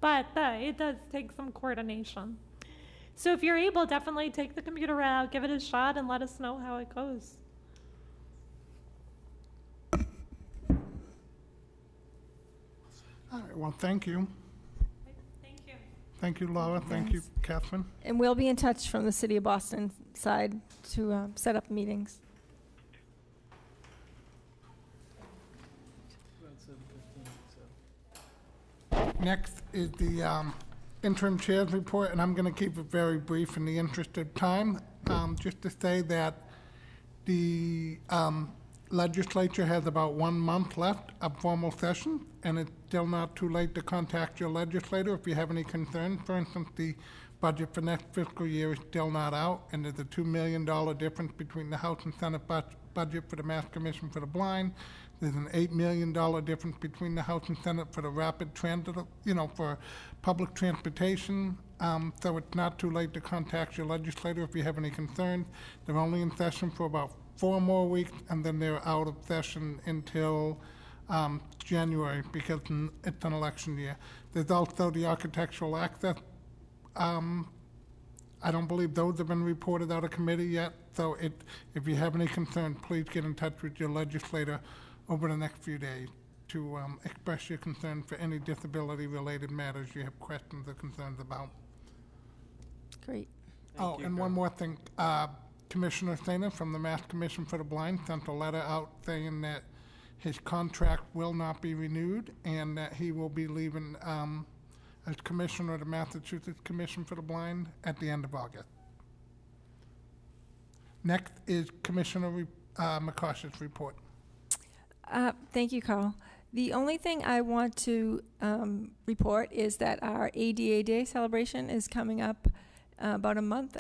but it does take some coordination. So if you're able, definitely take the computer out, give it a shot, and let us know how it goes. All right, well, thank you. Thank you. Thank you, Laura. Thank you, Catherine. And we'll be in touch from the City of Boston side to set up meetings. Next is the interim chair's report, and I'm going to keep it very brief in the interest of time. Just to say that the legislature has about 1 month left of formal session, and it's still not too late to contact your legislator if you have any concerns. For instance, the budget for next fiscal year is still not out, and there's a $2 million difference between the House and Senate budget for the Mass Commission for the Blind. There's an $8 million difference between the House and Senate for the rapid transit, for public transportation. So it's not too late to contact your legislator if you have any concerns. They're only in session for about 4 more weeks, and then they're out of session until January because it's an election year. There's also the architectural access. I don't believe those have been reported out of committee yet. So if you have any concerns, please get in touch with your legislator over the next few days to express your concern for any disability-related matters you have questions or concerns about. Great. And one more thing. Commissioner Sainer from the Mass Commission for the Blind sent a letter out saying that his contract will not be renewed and that he will be leaving as commissioner of the Massachusetts Commission for the Blind at the end of August. Next is Commissioner McCosh's report. Thank you, Carl. The only thing I want to report is that our ADA Day celebration is coming up about a month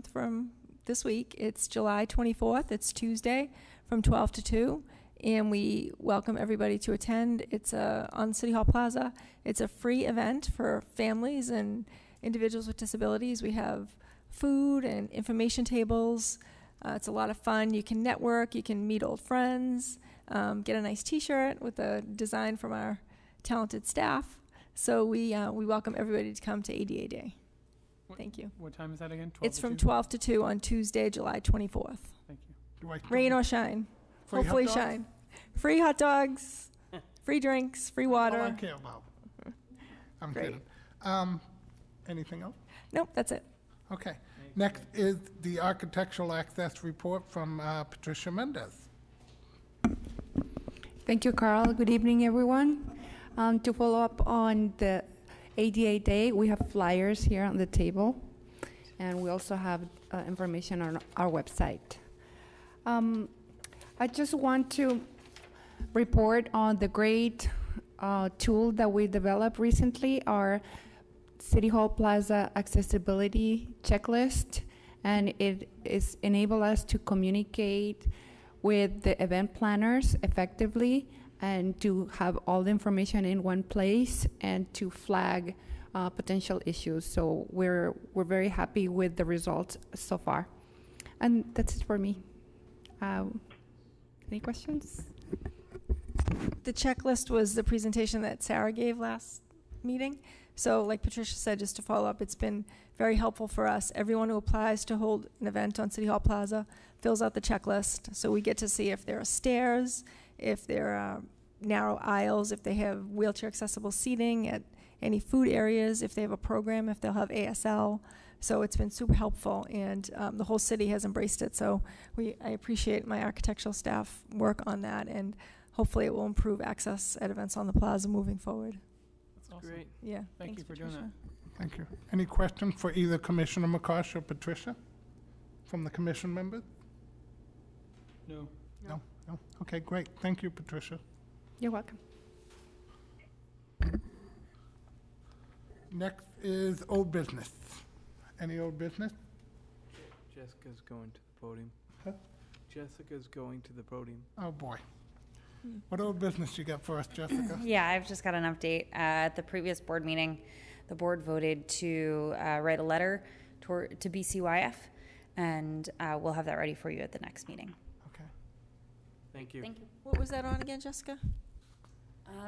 from this week. It's July 24th. It's Tuesday from 12 to 2, and we welcome everybody to attend. It's on City Hall Plaza. It's a free event for families and individuals with disabilities. We have food and information tables. It's a lot of fun. You can network. You can meet old friends. Get a nice T-shirt with a design from our talented staff. So we welcome everybody to come to ADA Day. Thank you. What time is that again? It's from 12 to 2 on Tuesday, July 24th. Thank you. Rain or shine. Free Hopefully hot dogs? shine. Free hot dogs, free drinks, free water. All I care about. I'm Great. kidding. Anything else? Nope, that's it. Okay. Next is the architectural access report from Patricia Mendez. Thank you, Carl. Good evening, everyone. To follow up on the ADA Day, we have flyers here on the table, and we also have information on our website. I just want to report on the great tool that we developed recently, our City Hall Plaza accessibility checklist, and it is enable us to communicate with the event planners effectively and to have all the information in one place and to flag potential issues. So we're very happy with the results so far. And that's it for me. Any questions? The checklist was the presentation that Sarah gave last meeting. So like Patricia said, just to follow up, it's been very helpful for us. Everyone who applies to hold an event on City Hall Plaza fills out the checklist. So we get to see if there are stairs, if there are narrow aisles, if they have wheelchair accessible seating at any food areas, if they have a program, if they'll have ASL. So it's been super helpful, and the whole city has embraced it. So I appreciate my architectural staff work on that, and hopefully it will improve access at events on the plaza moving forward. That's awesome. Great. Yeah. Thank you for doing that. Thank you. Any questions for either Commissioner McCosh or Patricia from the commission members? No. No? No? Okay, great. Thank you, Patricia. You're welcome. Next is old business. Any old business? Jessica's going to the podium. Huh? Jessica's going to the podium. Oh, boy. What old business you got for us, Jessica? Yeah, I've just got an update. At the previous board meeting, the board voted to write a letter to BCYF, and we'll have that ready for you at the next meeting. Okay. Thank you. Thank you. What was that on again, Jessica?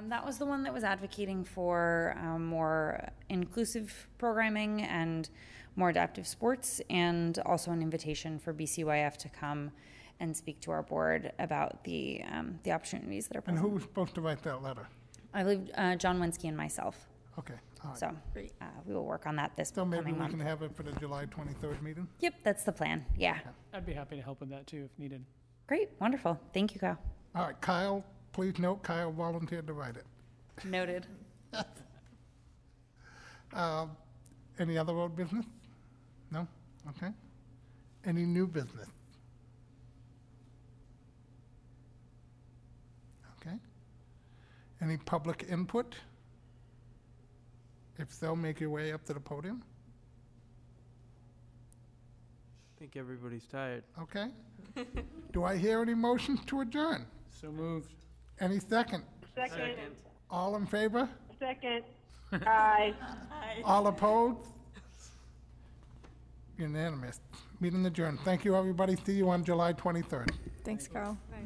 That was the one that was advocating for more inclusive programming and more adaptive sports, and also an invitation for BCYF to come and speak to our board about the opportunities that are And present. who was supposed to write that letter? I believe John Winsky and myself. Okay, all right. So we will work on that this So maybe coming we month. can have it for the July 23rd meeting? Yep, that's the plan. Yeah. I'd be happy to help with that too if needed. Great. Wonderful. Thank you, Kyle. All right, Kyle, please note Kyle volunteered to write it. Noted. Any other old business? No? Okay. Any new business? Okay. Any public input? If so, make your way up to the podium. I think everybody's tired. Okay. Do I hear any motions to adjourn? So moved. Any second? Second. All in favor? Second. Aye. All opposed? Unanimous. Meeting adjourned. Thank you, everybody. See you on July 23rd. Thanks, Carl. Bye.